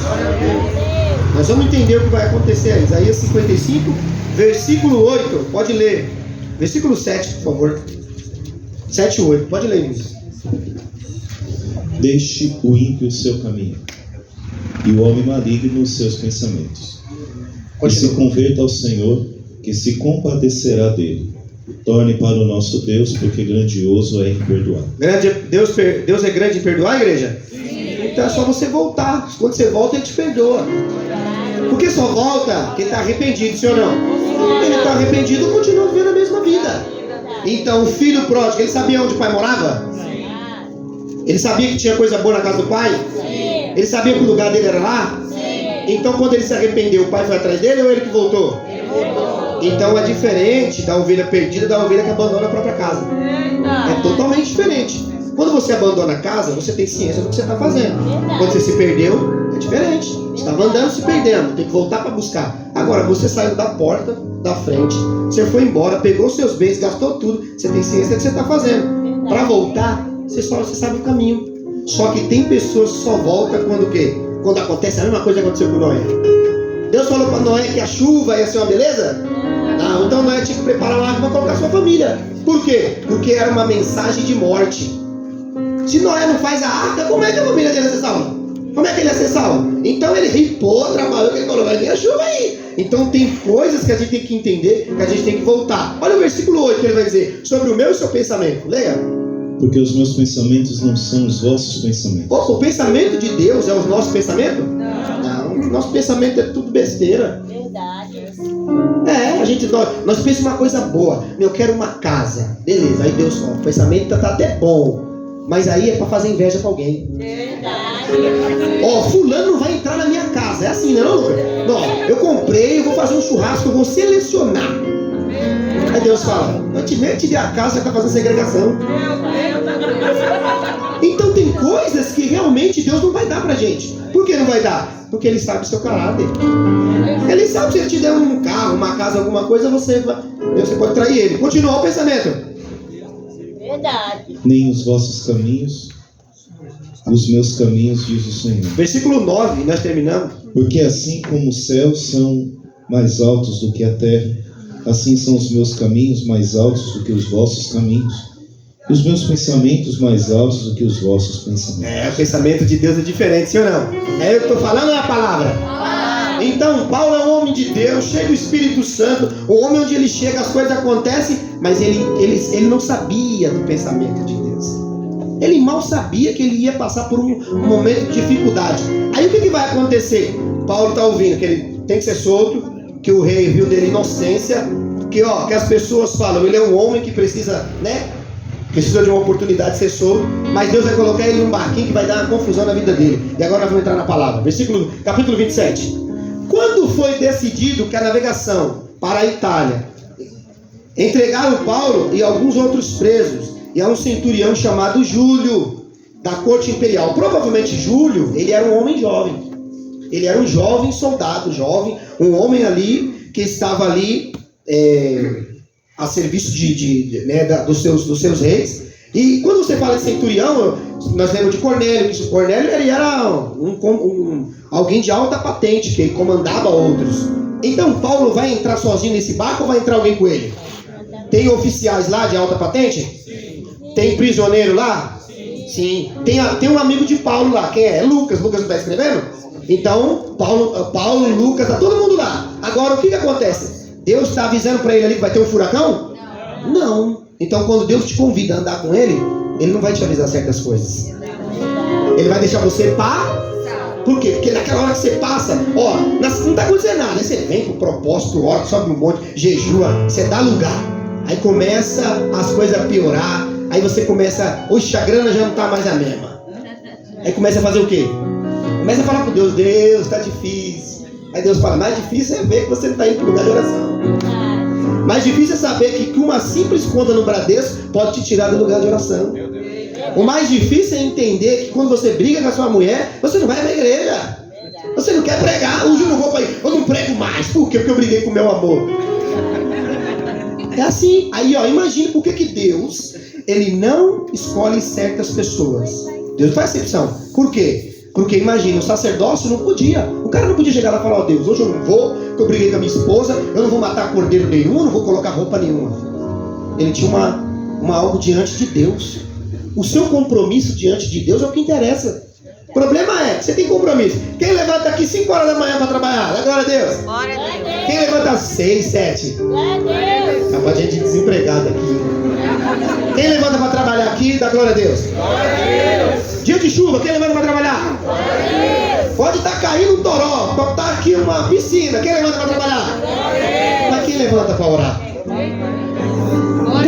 Nós vamos entender o que vai acontecer aí. Isaías 55, versículo 8. Pode ler. Versículo 7, por favor. 7 e 8. Pode ler isso. Deixe o ímpio o seu caminho, e o homem maligno os seus pensamentos. E se converta ao Senhor, que se compadecerá dele. Torne para o nosso Deus, porque grandioso é em perdoar. Deus é grande em perdoar, igreja? Sim. Então é só você voltar. Quando você volta, ele te perdoa. Por que só volta? Porque ele está arrependido, sim ou não? Ele está arrependido e continua vivendo a mesma vida. Então o filho pródigo, ele sabia onde o pai morava? Ele sabia que tinha coisa boa na casa do pai? Ele sabia que o lugar dele era lá? Então quando ele se arrependeu, o pai foi atrás dele ou ele que voltou? Então é diferente da ovelha perdida da ovelha que abandona a própria casa. É totalmente diferente. Quando você abandona a casa, você tem ciência do que você está fazendo. Quando você se perdeu, é diferente. Você estava andando, se perdendo, tem que voltar para buscar. Agora, você saiu da porta, da frente, você foi embora, pegou seus bens, gastou tudo, você tem ciência do que você está fazendo. Para voltar, você sabe o caminho. Só que tem pessoas que só voltam quando o quê? Quando acontece a mesma coisa que aconteceu com Noé. Deus falou para Noé que a chuva ia ser uma beleza? Não, então Noé tinha que preparar uma arca para colocar sua família. Por quê? Porque era uma mensagem de morte. Se Noé não faz a arca, como é que a família dele ia ser salva? Como é que ele ia ser salvo? Então ele ripou, trabalhou, que ele falou: vai vir a chuva aí. Então tem coisas que a gente tem que entender, que a gente tem que voltar. Olha o versículo 8 que ele vai dizer: sobre o meu e o seu pensamento. Leia. Porque os meus pensamentos não são os vossos pensamentos. Opa, o pensamento de Deus é o nosso pensamento? Não, o nosso pensamento é tudo besteira. Verdade. Nós pensamos uma coisa boa. Eu quero uma casa. Beleza, aí Deus fala: o pensamento tá até bom, mas aí é para fazer inveja para alguém. Verdade. Fulano não vai entrar na minha casa. É assim, não, Lucas? Não, eu comprei, eu vou fazer um churrasco, eu vou selecionar. Aí Deus fala: eu te dei a casa, você tá fazendo segregação. Então tem coisas que realmente Deus não vai vai dar pra gente. Por que não vai dar? Porque Ele sabe o seu caráter. Ele sabe, se Ele te der um carro, uma casa, alguma coisa, você pode trair Ele. Continua o pensamento. Verdade. Nem os vossos caminhos, os meus caminhos, diz o Senhor. Versículo 9, nós terminamos. Porque assim como os céus são mais altos do que a terra, assim são os meus caminhos mais altos do que os vossos caminhos, e os meus pensamentos mais altos do que os vossos pensamentos. O pensamento de Deus é diferente, sim ou não? É eu que estou falando ou é a palavra? Então, Paulo é um homem de Deus, cheio do Espírito Santo, um homem onde ele chega, as coisas acontecem, mas ele não sabia do pensamento de Deus. Ele mal sabia que ele ia passar por um momento de dificuldade. Aí o que vai acontecer? Paulo está ouvindo que ele tem que ser solto, que o rei viu dele inocência, que as pessoas falam, ele é um homem que precisa, precisa de uma oportunidade de ser solto, mas Deus vai colocar ele num barquinho que vai dar uma confusão na vida dele. E agora nós vamos entrar na palavra. Capítulo 27. Quando foi decidido que a navegação para a Itália entregaram Paulo e alguns outros presos e a um centurião chamado Júlio, da corte imperial. Provavelmente Júlio, ele era um homem jovem. Ele era um jovem soldado, um homem ali que estava ali a serviço dos seus reis. E quando você fala de centurião, nós lemos de Cornélio, que Cornélio ele era alguém de alta patente, que comandava outros. Então Paulo vai entrar sozinho nesse barco ou vai entrar alguém com ele? Tem oficiais lá de alta patente? Tem prisioneiro lá? Sim. Tem um amigo de Paulo lá, quem é? É Lucas. Lucas não está escrevendo? Então, Paulo, Lucas, está todo mundo lá. Agora, o que acontece? Deus está avisando para ele ali que vai ter um furacão? Não. Então, quando Deus te convida a andar com Ele, Ele não vai te avisar certas coisas. Ele vai deixar você passar. Por quê? Porque naquela hora que você passa, não está acontecendo nada. Aí você vem com o propósito, ora, sobe um monte, jejua, você dá lugar. Aí começa as coisas a piorar. Aí você começa, oxe, a grana já não está mais a mesma. Aí começa a fazer o quê? Começa a falar com Deus, Deus, está difícil. Aí Deus fala, mais difícil é ver que você não está indo para o lugar de oração. Mais difícil é saber que uma simples conta no Bradesco pode te tirar do lugar de oração. O mais difícil é entender que quando você briga com a sua mulher, você não vai para a igreja. Você não quer pregar. Hoje eu não vou para igreja. Eu não prego mais. Por quê? Porque eu briguei com o meu amor. É assim. Aí, imagine por que Deus, Ele não escolhe certas pessoas. Deus faz exceção. Por quê? Porque imagina, o sacerdócio não podia. O cara não podia chegar lá e falar, Deus, hoje eu não vou, porque eu briguei com a minha esposa, eu não vou matar cordeiro nenhum, eu não vou colocar roupa nenhuma. Ele tinha algo diante de Deus. O seu compromisso diante de Deus é o que interessa. O problema é, você tem compromisso. Quem levanta aqui 5 horas da manhã para trabalhar? Dá glória a Deus. Glória a Deus. Quem levanta às 6, 7? Glória a Deus. Rapaz, gente desempregada aqui. Quem levanta para trabalhar aqui? Dá glória a Deus. Glória a Deus. Dia de chuva, quem levanta para trabalhar? Glória a Deus. Pode estar caindo um toró, pode estar aqui uma piscina. Quem levanta para trabalhar? Glória a Deus. Mas quem levanta para orar?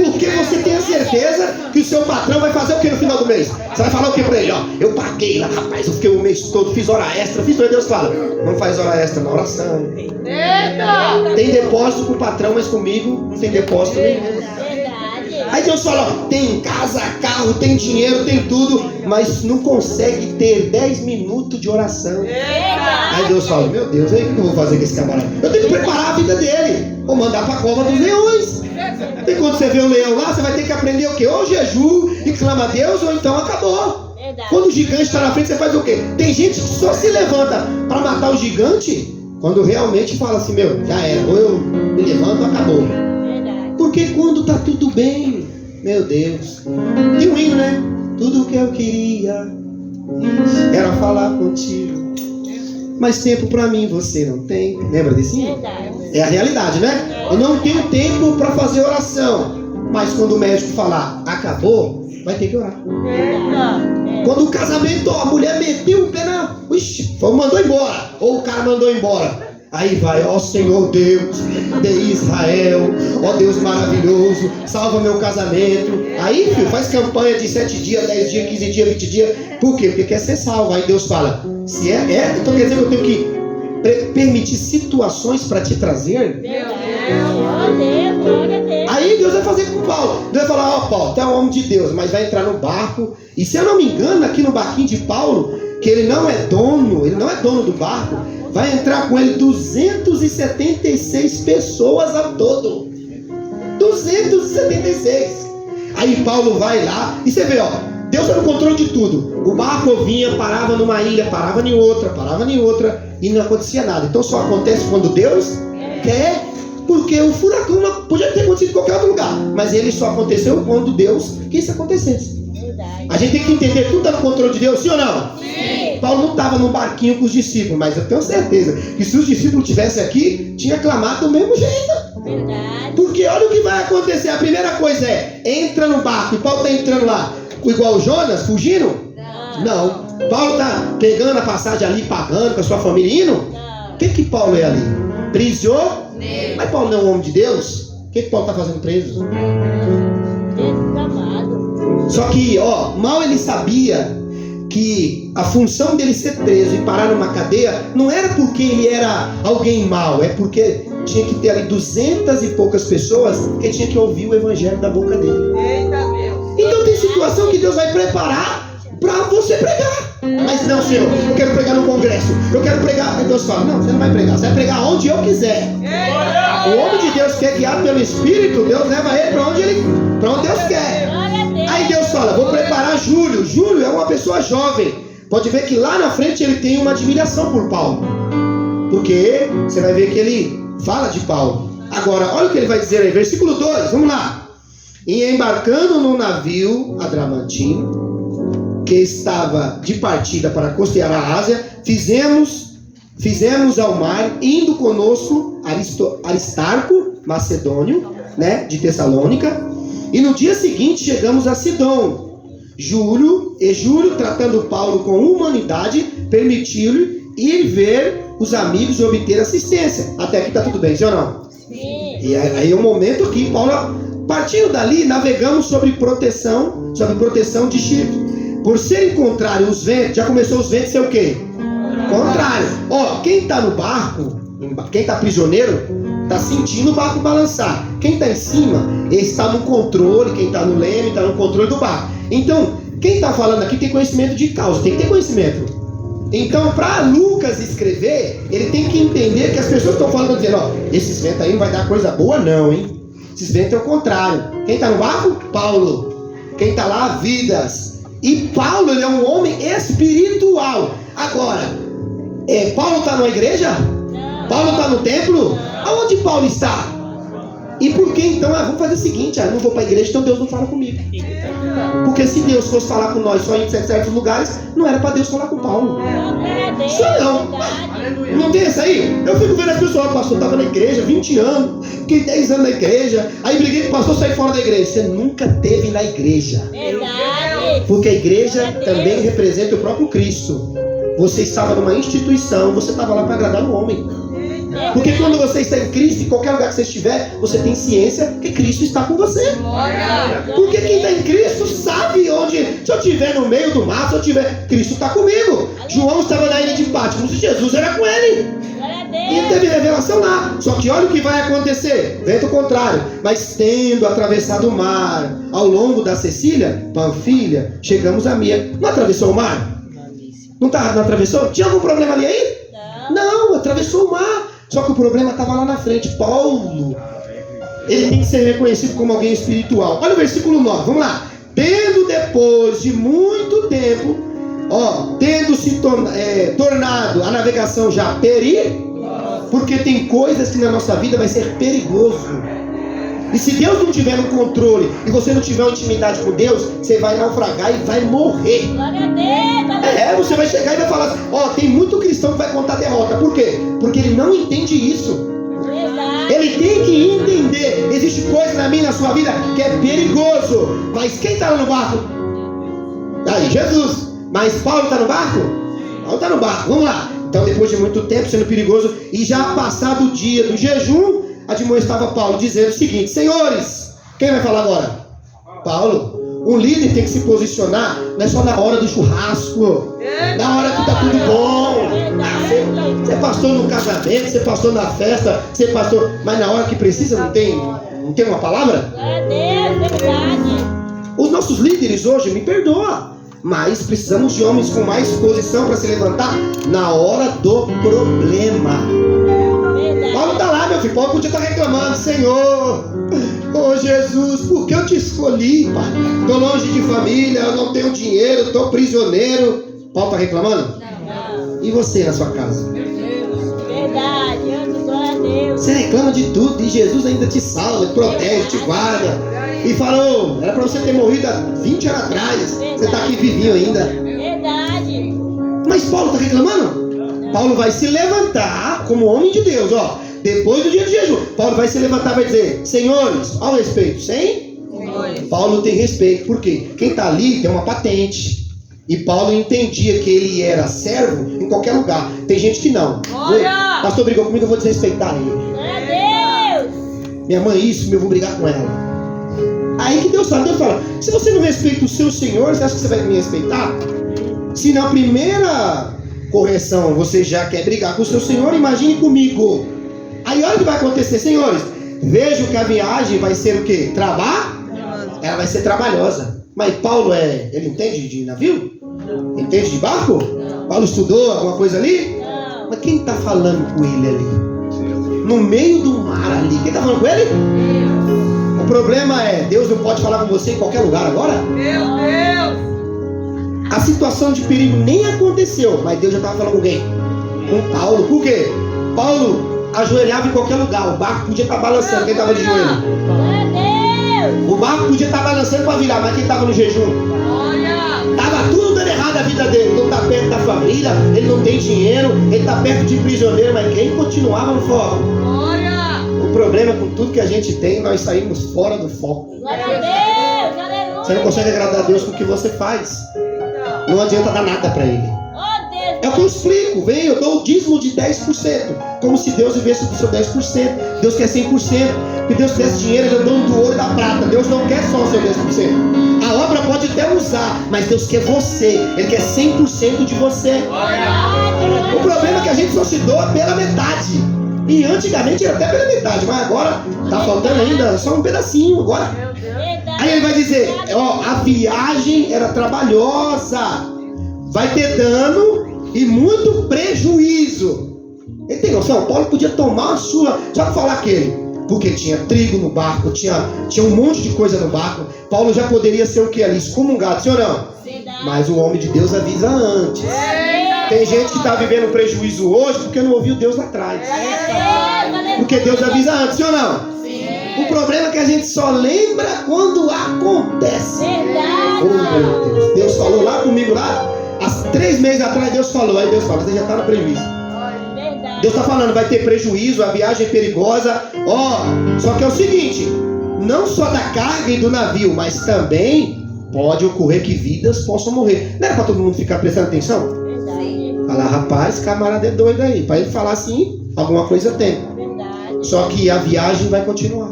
Porque você tem a certeza que o seu patrão vai fazer o que no final do mês? Você vai falar o que para ele? Eu paguei lá, rapaz, eu fiquei o mês todo, fiz hora extra, Deus fala, não faz hora extra na oração. Eita. Tem depósito com o patrão, mas comigo não tem depósito nenhum. Verdade. Aí Deus fala, tem casa, carro, tem dinheiro, tem tudo, mas não consegue ter 10 minutos de oração. Aí Deus fala, meu Deus, aí o que eu vou fazer com esse camarada? Eu tenho que preparar a vida dele. Vou mandar para a cova dos leões. E quando você vê o leão lá, você vai ter que aprender o quê? Ou jejum e clama a Deus, ou então acabou. Verdade. Quando o gigante está na frente, você faz o quê? Tem gente que só se levanta para matar o gigante quando realmente fala assim, já era, ou eu me levanto, acabou. Verdade. Porque quando está tudo bem, meu Deus. Tem um hino, né? Tudo que eu queria era falar contigo, mas tempo para mim você não tem. Lembra desse hino? Verdade. É a realidade, né? Eu não tenho tempo para fazer oração, mas quando o médico falar acabou, vai ter que orar. Verdade. Quando o casamento, a mulher meteu o pé na... Ixi, mandou embora. Ou o cara mandou embora. Aí vai, ó Senhor Deus de Israel, ó Deus maravilhoso, salva meu casamento. Aí, filho, faz campanha de 7 dias, 10 dias, 15 dias, 20 dias. Por quê? Porque quer ser salvo. Aí Deus fala, se então quer dizer que eu tenho que permitir situações para te trazer? Glória a Deus. Glória a Deus. Aí Deus vai fazer com Paulo. Deus vai falar, Paulo, tu é um homem de Deus, mas vai entrar no barco. E se eu não me engano, aqui no barquinho de Paulo, que ele não é dono do barco, vai entrar com ele 276 pessoas ao todo. 276. Aí Paulo vai lá, e você vê, ó, Deus está no controle de tudo. O barco vinha, parava numa ilha, parava em outra, e não acontecia nada. Então só acontece quando Deus quer, porque o furacão não podia ter acontecido em qualquer outro lugar, mas ele só aconteceu quando Deus quis que acontecesse. A gente tem que entender, tudo está no controle de Deus, sim ou não? Sim. Paulo não estava num barquinho com os discípulos, mas eu tenho certeza que se os discípulos estivessem aqui, tinha clamado do mesmo jeito. Verdade. Porque olha o que vai acontecer. A primeira coisa é, entra no barco, e Paulo está entrando lá igual o Jonas, fugindo? Não. Paulo está pegando a passagem ali, pagando com a sua família, indo? O que Paulo é ali? Prisioneiro. Mas Paulo não é um homem de Deus? O que Paulo está fazendo preso? Só que, ó, mal ele sabia que a função dele ser preso e parar numa cadeia não era porque ele era alguém mau, é porque tinha que ter ali 200 e poucas pessoas que tinha que ouvir o evangelho da boca dele. Eita Deus. Então tem situação que Deus vai preparar para você pregar. Mas não, Senhor, eu quero pregar no congresso, eu quero pregar. Aí Deus fala, não, você não vai pregar, você vai pregar onde eu quiser. O homem de Deus que é guiado pelo Espírito, Deus leva ele para onde Deus quer. Aí Deus fala, vou preparar Júlio. Júlio é uma pessoa jovem. Pode ver que lá na frente ele tem uma admiração por Paulo, porque você vai ver que ele fala de Paulo. Agora, olha o que ele vai dizer aí, versículo 2, vamos lá. E embarcando no navio Adramantino, que estava de partida para costear a Ásia, fizemos ao mar, indo conosco Aristarco, macedônio, né, de Tessalônica, e no dia seguinte chegamos a Sidom. Júlio, tratando Paulo com humanidade, permitiu-lhe ir ver os amigos e obter assistência. Até aqui está tudo bem, sim ou não? Sim. E aí é o momento que Paulo, partindo dali, navegamos sob proteção de Chipre. Por serem contrários os ventos, já começou os ventos ser o quê? Contrário. Ó, quem está no barco, quem está prisioneiro, está sentindo o barco balançar. Quem está em cima, ele está no controle, quem está no leme, está no controle do barco. Então, quem está falando aqui tem conhecimento de causa, tem que ter conhecimento. Então, para Lucas escrever, ele tem que entender que as pessoas estão falando, dizendo, ó, esses ventos aí não vai dar coisa boa não, hein? Esses ventos é o contrário. Quem está no barco? Paulo. Quem está lá? Vidas. E Paulo, ele é um homem espiritual. Agora, Paulo está numa igreja? Não. Paulo está no templo? Aonde Paulo está? E por que então? Vamos fazer o seguinte, eu não vou para a igreja, então Deus não fala comigo. Porque se Deus fosse falar com nós só em certos lugares, não era para Deus falar com Paulo. Isso não. Não tem isso aí? Eu fico vendo as pessoas, o pastor estava na igreja 20 anos, fiquei 10 anos na igreja, aí briguei com o pastor, saí fora da igreja. Você nunca esteve na igreja. Verdade. Porque a igreja também representa o próprio Cristo. Você estava numa instituição, você estava lá para agradar o homem. Porque quando você está em Cristo, em qualquer lugar que você estiver, você tem ciência que Cristo está com você. Porque quem está em Cristo sabe onde. Se eu estiver no meio do mato, Cristo está comigo. João estava na ilha de Patmos e Jesus era com ele. E teve revelação lá. Só que olha o que vai acontecer. Vento contrário. Mas tendo atravessado o mar ao longo da Sicília, Panfilha, chegamos a Mia. Não atravessou o mar? Não atravessou? Tinha algum problema ali aí? Não, atravessou o mar. Só que o problema estava lá na frente. Paulo, ele tem que ser reconhecido como alguém espiritual. Olha o versículo 9, vamos lá. Tendo depois de muito tempo, tendo se tornado a navegação já porque tem coisas que na nossa vida vai ser perigoso. E se Deus não tiver no controle e você não tiver uma intimidade com Deus, você vai naufragar e vai morrer. Glória a Deus. Você vai chegar e vai falar assim, tem muito cristão que vai contar derrota. Por quê? Porque ele não entende isso. Verdade. Ele tem que entender, existe coisa na minha e na sua vida que é perigoso. Mas quem está lá no barco? Aí, Jesus. Mas Paulo está no barco? Paulo está no barco, vamos lá. Então depois de muito tempo sendo perigoso, e já passado o dia do jejum, admoestava Paulo, dizendo o seguinte: senhores, quem vai falar agora? Paulo. Um líder tem que se posicionar, não é só na hora do churrasco, na hora que está tudo bom. Você é pastor no casamento, você é pastor na festa, você é pastor, mas na hora que precisa não tem uma palavra? Glória a Deus, verdade. Os nossos líderes hoje, me perdoa, mas precisamos de homens com mais posição para se levantar na hora do problema. Paulo está lá, meu filho. Paulo podia estar reclamando: Senhor, oh Jesus, por que eu te escolhi, pai? Estou longe de família, eu não tenho dinheiro, estou prisioneiro. Paulo está reclamando? Não. E você na sua casa? Verdade, eu te glória a Deus. Você reclama de tudo e Jesus ainda te salva, te protege, te guarda. E falou: era para você ter morrido há 20 anos atrás. Você está aqui vivinho ainda. Verdade. Mas Paulo está reclamando? Paulo vai se levantar como homem de Deus, ó. Depois do dia de jejum, Paulo vai se levantar e vai dizer: senhores, ao respeito, sim? Paulo tem respeito, porque quem está ali tem uma patente. E Paulo entendia que ele era servo em qualquer lugar. Tem gente que não. Olha! Pastor brigou comigo, eu vou desrespeitar ele. Glória a Deus. Minha mãe isso, eu vou brigar com ela. Aí que Deus fala, se você não respeita o seu Senhor, você acha que você vai me respeitar? Se na primeira correção você já quer brigar com o seu Senhor, imagine comigo. Aí olha o que vai acontecer, senhores. Vejo que a viagem vai ser o quê? Ela vai ser trabalhosa. Mas Paulo ele entende de navio? Entende de barco? Paulo estudou alguma coisa ali? Mas quem está falando com ele ali? No meio do mar ali. Quem está falando com ele? O problema é, Deus não pode falar com você em qualquer lugar agora? Meu Deus! A situação de perigo nem aconteceu, mas Deus já estava falando com quem? Com Paulo. Por quê? Paulo ajoelhava em qualquer lugar. O barco podia estar balançando. Quem estava de joelho? Glória a Deus. O barco podia estar balançando para virar, mas quem estava no jejum? Olha! Estava tudo dando errado a vida dele. Ele não está perto da família, ele não tem dinheiro, ele está perto de prisioneiro, mas quem continuava no foco? Olha! O problema é com tudo que a gente tem, nós saímos fora do foco. Glória a Deus. Aleluia. Você não consegue agradar a Deus com o que você faz. Não adianta dar nada para ele. Oh, Deus. É o que eu explico. Vem, eu dou o dízimo de 10%. Como se Deus vivesse do seu 10%. Deus quer 100%. Porque Deus quer esse dinheiro, ele é dono do ouro e da prata. Deus não quer só o seu 10%. A obra pode até usar, mas Deus quer você. Ele quer 100% de você. O problema é que a gente só se doa pela metade. E antigamente era até pela metade, mas agora tá faltando ainda só um pedacinho agora. Aí ele vai dizer, ó, a viagem era trabalhosa, vai ter dano e muito prejuízo. Ele tem noção? Paulo podia tomar a sua, já para falar aquele, porque tinha trigo no barco, tinha um monte de coisa no barco. Paulo já poderia ser o que ali? Excomungado, sim ou não? Mas o homem de Deus avisa antes. Tem gente que está vivendo prejuízo hoje porque não ouviu Deus lá atrás. Porque Deus avisa antes, sim ou não? O problema é que a gente só lembra quando acontece. Oh, meu Deus. Deus falou lá comigo, lá, há 3 meses atrás Deus falou. Aí Deus fala, você já está no prejuízo. Deus está falando, vai ter prejuízo, a viagem é perigosa. Ó, só que é o seguinte, não só da carga e do navio, mas também pode ocorrer que vidas possam morrer. Não era para todo mundo ficar prestando atenção? Falar, rapaz, camarada é doido aí. Para ele falar assim, alguma coisa tem. Só que a viagem vai continuar.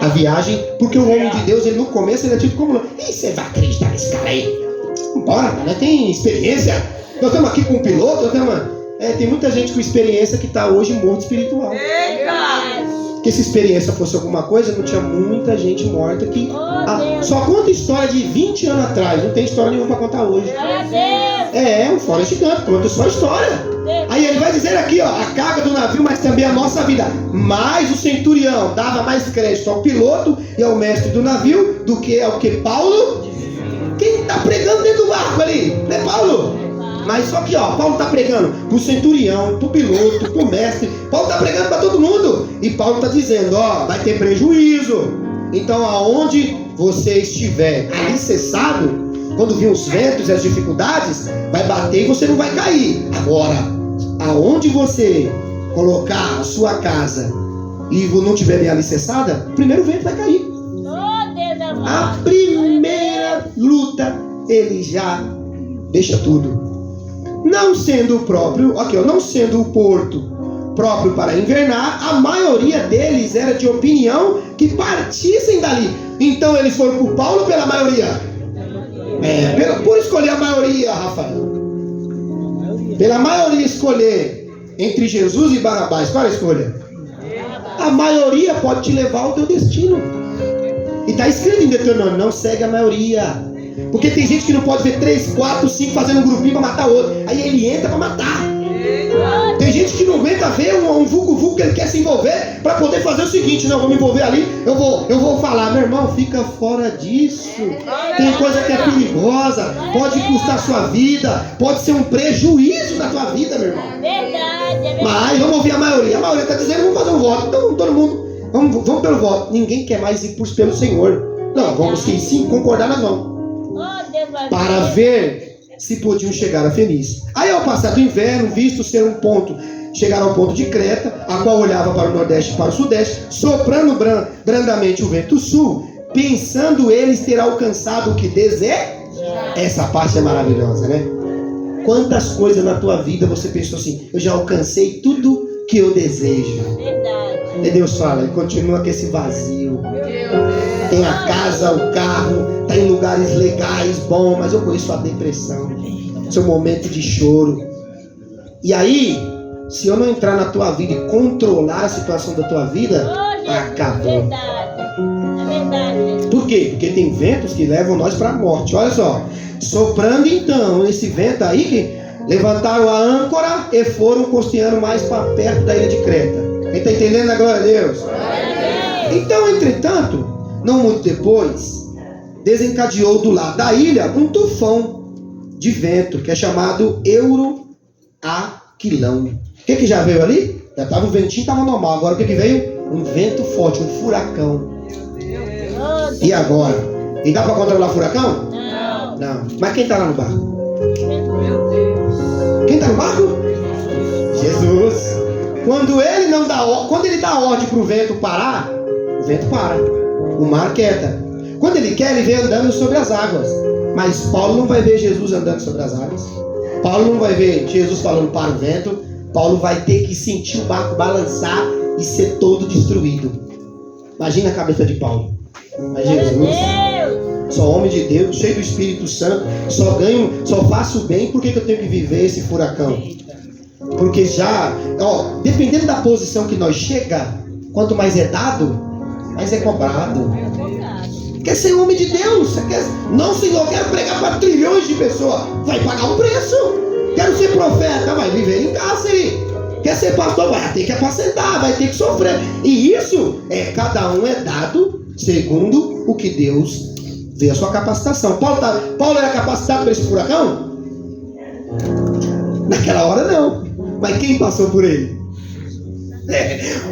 A viagem, porque o homem de Deus, ele no começo ele é tido como, e você vai acreditar nesse cara aí? Bora, nós tem experiência. Nós estamos aqui com um piloto, tem muita gente com experiência que está hoje morto espiritual. Porque se experiência fosse alguma coisa, não tinha muita gente morta que só conta história de 20 anos atrás, não tem história nenhuma para contar hoje. Um Forrest Gump, conta só história. Aí ele vai dizer aqui, ó, a carga do navio, mas também a nossa vida. Mas o centurião dava mais crédito ao piloto e ao mestre do navio do que ao que Paulo. Quem está pregando dentro do barco ali? Não é Paulo? Mas só que, ó, Paulo está pregando pro centurião, pro piloto, pro mestre. Paulo está pregando para todo mundo. E Paulo está dizendo, ó, vai ter prejuízo. Então, aonde você estiver alicerçado, quando vir os ventos e as dificuldades, vai bater e você não vai cair. Agora, aonde você colocar a sua casa e não tiver bem alicerçada, o primeiro vento vai cair. A primeira luta, ele já deixa tudo. Não sendo o próprio, não sendo o porto próprio para invernar, a maioria deles era de opinião que partissem dali. Então eles foram por Paulo pela maioria. Por escolher a maioria, Rafael. Pela maioria escolher entre Jesus e Barrabás, qual é a escolha? A maioria pode te levar ao teu destino. E está escrito em Deuteronômio, não segue a maioria. Porque tem gente que não pode ver 3, 4, 5 fazendo um grupinho para matar o outro. Aí ele entra para matar. Tem gente que não aguenta ver um vulgo-vulgo que ele quer se envolver para poder fazer o seguinte: não, vou me envolver ali, eu vou falar, meu irmão, fica fora disso. Tem coisa que é perigosa, pode custar sua vida, pode ser um prejuízo na tua vida, meu irmão. Verdade. Mas vamos ouvir a maioria está dizendo, vamos fazer um voto. Então todo mundo, vamos pelo voto. Ninguém quer mais ir pelo Senhor. Não, vamos sim, concordar nós vamos. Oh, Deus vai Para ver se podiam chegar a Fenícia. Aí ao passar do inverno, visto ser um ponto, chegaram ao ponto de Creta, a qual olhava para o nordeste e para o sudeste, soprando brandamente o vento sul, pensando eles ter alcançado o que deseja. Essa parte é maravilhosa, né? Quantas coisas na tua vida você pensou assim: eu já alcancei tudo que eu desejo. Verdade. E Deus fala, e continua com esse vazio. Tem a casa, o carro, está em lugares legais, bom, mas eu conheço a depressão, seu momento de choro. E aí, se eu não entrar na tua vida e controlar a situação da tua vida, acabou. Verdade. É verdade. Por quê? Porque tem ventos que levam nós para a morte. Olha só, soprando então esse vento aí, que levantaram a âncora e foram costeando mais para perto da ilha de Creta. Quem está entendendo a glória a Deus? Então, entretanto, não muito depois, desencadeou do lado da ilha um tufão de vento, que é chamado Euroaquilão. O que já veio ali? Já estava o ventinho, estava normal. Agora o que veio? Um vento forte, um furacão. E agora? E dá para controlar o furacão? Não. Mas quem está lá no barco? Quem está no barco? Jesus. Quando ele dá ordem para o vento parar, o vento para. O mar quieta. Quando ele quer, ele vem andando sobre as águas. Mas Paulo não vai ver Jesus andando sobre as águas. Paulo não vai ver Jesus falando para o vento. Paulo vai ter que sentir o barco balançar e ser todo destruído. Imagina a cabeça de Paulo. Mas Jesus, sou homem de Deus, cheio do Espírito Santo, só faço bem. Por que eu tenho que viver esse furacão? Porque dependendo da posição que nós chega, quanto mais é dado, mais é cobrado. Quer ser homem de Deus? Não, Senhor, quero pregar para trilhões de pessoas. Vai pagar um preço. Quero ser profeta, vai viver em cárcere. Quer ser pastor? Vai ter que apacentar, vai ter que sofrer. E isso, cada um é dado segundo o que Deus vê a sua capacitação. Paulo era capacitado para esse furacão? Naquela hora não. Mas quem passou por ele?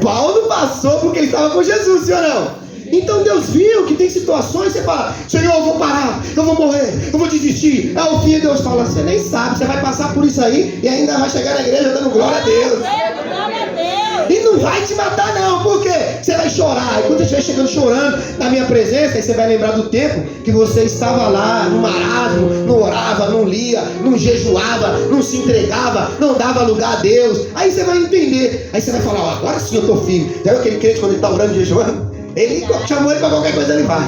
Paulo passou porque ele estava com Jesus, sim ou não? Então Deus viu que tem situações, você fala: Senhor, eu vou parar, eu vou morrer, eu vou desistir. É o fim. Deus fala: você nem sabe, você vai passar por isso aí e ainda vai chegar na igreja dando glória a Deus. E não vai te matar não, por quê? Você vai chorar. E quando você estiver chegando chorando na minha presença, aí você vai lembrar do tempo que você estava lá no marasmo, não orava, não lia, não jejuava, não se entregava, não dava lugar a Deus. Aí você vai entender. Aí você vai falar: agora sim eu estou firme. Sabe aquele crente quando ele está orando e jejuando? Ele chamou ele para qualquer coisa, ele vai.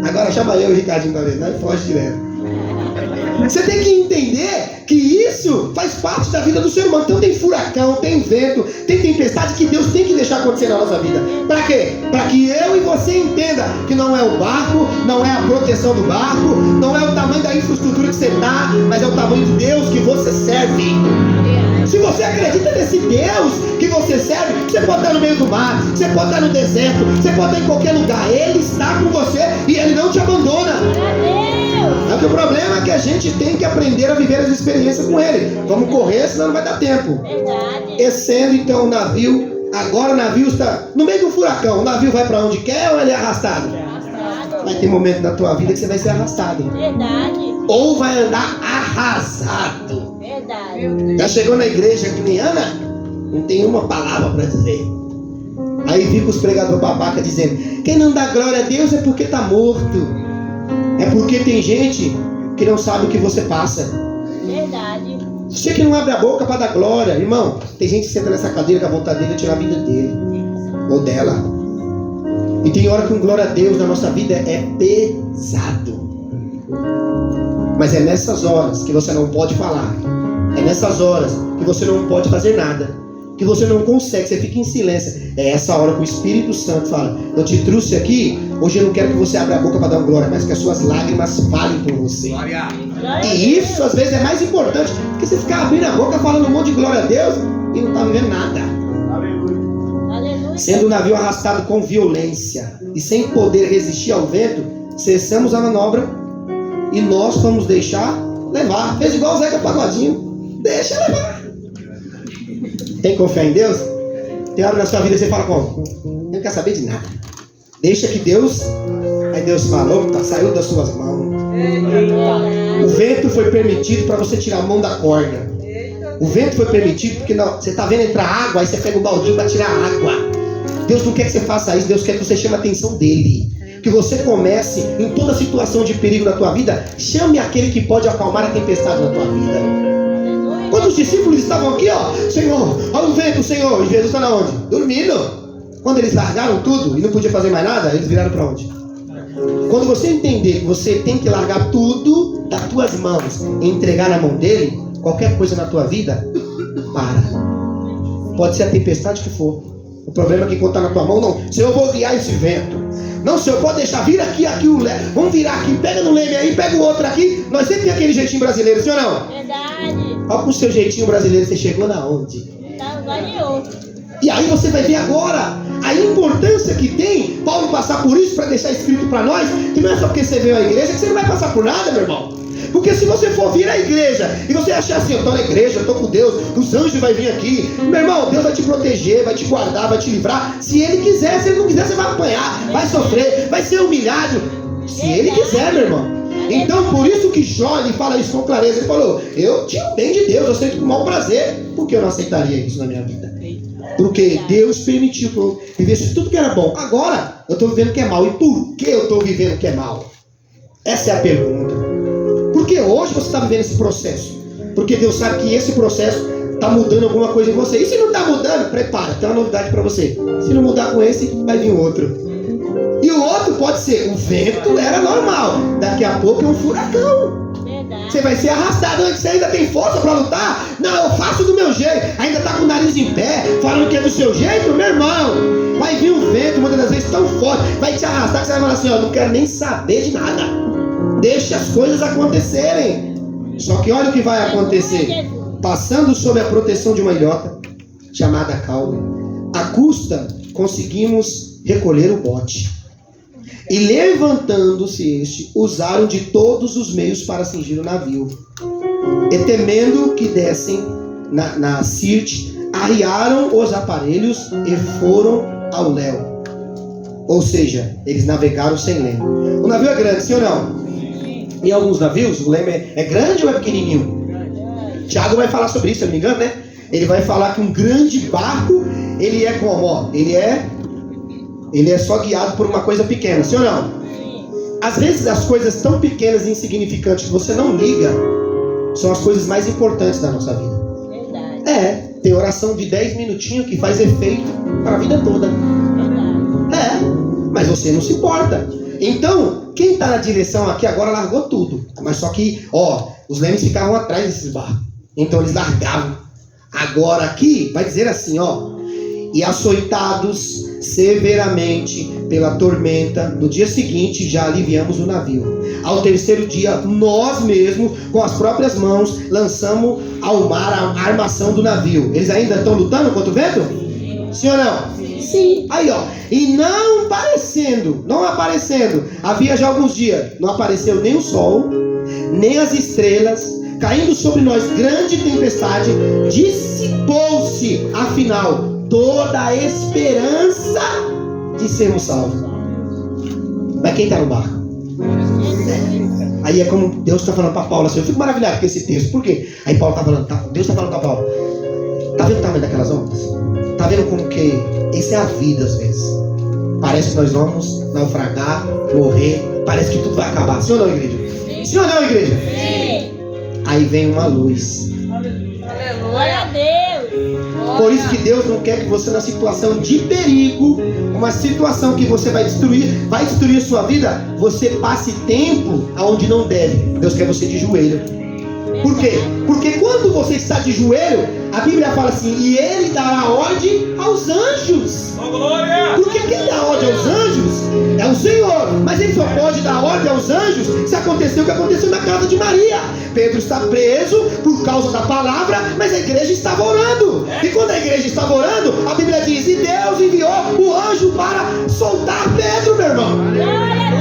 Agora chama eu e o Ricardinho talvez, não, ele foge direto. Você tem que entender que isso faz parte da vida do ser humano. Então tem furacão, tem vento, tem tempestade que Deus tem que deixar acontecer na nossa vida. Para quê? Para que eu e você entenda que não é o barco, não é a proteção do barco, não é o tamanho da infraestrutura que você está, mas é o tamanho de Deus que você serve. Se você acredita nesse Deus que você serve, você pode estar no meio do mar, você pode estar no deserto, você pode estar em qualquer lugar. Ele está com você e Ele não te abandona. É que o problema é que a gente tem que aprender a viver as experiências com Ele. Vamos correr, senão não vai dar tempo. Descendo então o navio. Agora o navio está no meio do furacão. O navio vai para onde quer ou ele é arrastado? Vai ter momento na tua vida que você vai ser arrastado. Ou vai andar arrasado. Já chegou na igreja que nem Ana? Não tem uma palavra para dizer. Aí fica os pregadores babaca dizendo: quem não dá glória a Deus é porque está morto. É porque tem gente que não sabe o que você passa. Você que não abre a boca para dar glória. Irmão, tem gente que senta nessa cadeira que a vontade dele é tirar a vida dele ou dela. E tem hora que um glória a Deus na nossa vida é pesado. Mas é nessas horas que você não pode falar. É nessas horas que você não pode fazer nada. que você não consegue, você fica em silêncio. É essa hora que o Espírito Santo fala: eu te trouxe aqui, hoje eu não quero que você abra a boca para dar uma glória, mas que as suas lágrimas falem por você. E isso às vezes é mais importante que você ficar abrindo a boca falando um monte de glória a Deus e não está vivendo nada. Sendo um navio arrastado com violência e sem poder resistir ao vento, cessamos a manobra e nós vamos deixar levar. Fez igual o Zeca Pagodinho: deixa levar. Tem que confiar em Deus? Tem hora na sua vida que você fala: como? Eu não quero saber de nada. Deixa que Deus. Aí Deus falou: tá, saiu das suas mãos. O vento foi permitido para você tirar a mão da corda. O vento foi permitido porque não, você está vendo entrar água, aí você pega o baldinho para tirar a água. Deus não quer que você faça isso. Deus quer que você chame a atenção dele. Que você comece, em toda situação de perigo na tua vida, chame aquele que pode acalmar a tempestade na tua vida. Quando os discípulos estavam aqui, ó, Senhor, olha o vento, Senhor, e Jesus está na onde? Dormindo. Quando eles largaram tudo e não podiam fazer mais nada, eles viraram para onde? Quando você entender que você tem que largar tudo das tuas mãos e entregar na mão dele, qualquer coisa na tua vida, para. Pode ser a tempestade que for. O problema é que quando está na tua mão, não. Senhor, eu vou guiar esse vento. Não, Senhor, pode deixar. Vira aqui o leme. Vamos virar aqui. Pega no leme aí, pega o outro aqui. Nós sempre tem aquele jeitinho brasileiro, senhor não? Verdade. Olha com o seu jeitinho brasileiro, você chegou na onde? Tá, ganhou. E aí você vai ver agora a importância que tem Paulo passar por isso para deixar escrito para nós, que não é só porque você veio à igreja que você não vai passar por nada, meu irmão. Porque se você for vir à igreja e você achar assim: eu estou na igreja, eu estou com Deus, os anjos vão vir aqui, meu irmão, Deus vai te proteger, vai te guardar, vai te livrar. Se Ele quiser, se Ele não quiser, você vai apanhar, vai sofrer, vai ser humilhado. Se Ele quiser, meu irmão. Então por isso que Jó, ele fala isso com clareza. Ele falou: eu tinha o bem de Deus, eu aceito com mau prazer. Por que eu não aceitaria isso na minha vida? Porque Deus permitiu que eu vivesse tudo que era bom. Agora eu estou vivendo o que é mal. E por que eu estou vivendo o que é mal? Essa é a pergunta. Porque hoje você está vivendo esse processo? Porque Deus sabe que esse processo está mudando alguma coisa em você. E se não está mudando, prepara, tem uma novidade para você. Se não mudar com esse, vai vir outro. E o outro pode ser: o vento era normal, daqui a pouco é um furacão. Você vai ser arrastado. Você ainda tem força para lutar? Não, eu faço do meu jeito. Ainda está com o nariz em pé, falando que é do seu jeito, meu irmão. Vai vir um vento, muitas das vezes tão forte, vai te arrastar que você vai falar assim: ó, não quero nem saber de nada. Deixa as coisas acontecerem. Só que olha o que vai acontecer. Passando sob a proteção de uma ilhota chamada Calma, à custa conseguimos recolher o bote. E levantando-se este, usaram de todos os meios para cingir o navio. E temendo que dessem na Sirte, arriaram os aparelhos e foram ao léu. Ou seja, eles navegaram sem leme. O navio é grande, sim ou não? Em alguns navios, o leme é grande ou é pequenininho? Tiago vai falar sobre isso, se eu não me engano, né? Ele vai falar que um grande barco, ele é como? Ó, ele é só guiado por uma coisa pequena, sim ou não? Às vezes as coisas tão pequenas e insignificantes que você não liga são as coisas mais importantes da nossa vida. Verdade. Tem oração de 10 minutinhos que faz efeito para a vida toda. Verdade. Mas você não se importa. Então, quem está na direção aqui agora largou tudo. Mas só que, ó, os lemes ficavam atrás desses barcos. Então eles largavam. Agora aqui vai dizer assim, ó: e açoitados severamente pela tormenta, no dia seguinte já aliviamos o navio. Ao terceiro dia, nós mesmos, com as próprias mãos, lançamos ao mar a armação do navio. Eles ainda estão lutando contra o vento? Sim ou não? Sim. Aí, ó. E não aparecendo, havia já alguns dias, não apareceu nem o sol, nem as estrelas, caindo sobre nós grande tempestade, dissipou-se, afinal, toda a esperança de sermos salvos. Mas quem está no barco? Aí é como Deus está falando para Paulo assim. Eu fico maravilhado com esse texto. Por quê? Aí Paulo está falando, Deus está falando para Paulo: está vendo o tamanho daquelas ondas? Está vendo como que isso é a vida às vezes? Parece que nós vamos naufragar, morrer, parece que tudo vai acabar. Sim ou não, igreja? Sim ou não, igreja? Sim. Aí vem uma luz. Glória a Deus. Por isso que Deus não quer que você, na situação de perigo, uma situação que você vai destruir a sua vida, você passe tempo aonde não deve. Deus quer você de joelho. Por quê? Porque quando você está de joelho, a Bíblia fala assim, e ele dará ordem aos anjos. Porque quem dá ordem aos anjos é o Senhor. Mas ele só pode dar ordem aos anjos se acontecer o que aconteceu na casa de Maria. Pedro está preso por causa da palavra, mas a igreja estava orando. E quando a igreja estava orando, a Bíblia diz, e Deus enviou o anjo para soltar Pedro, meu irmão.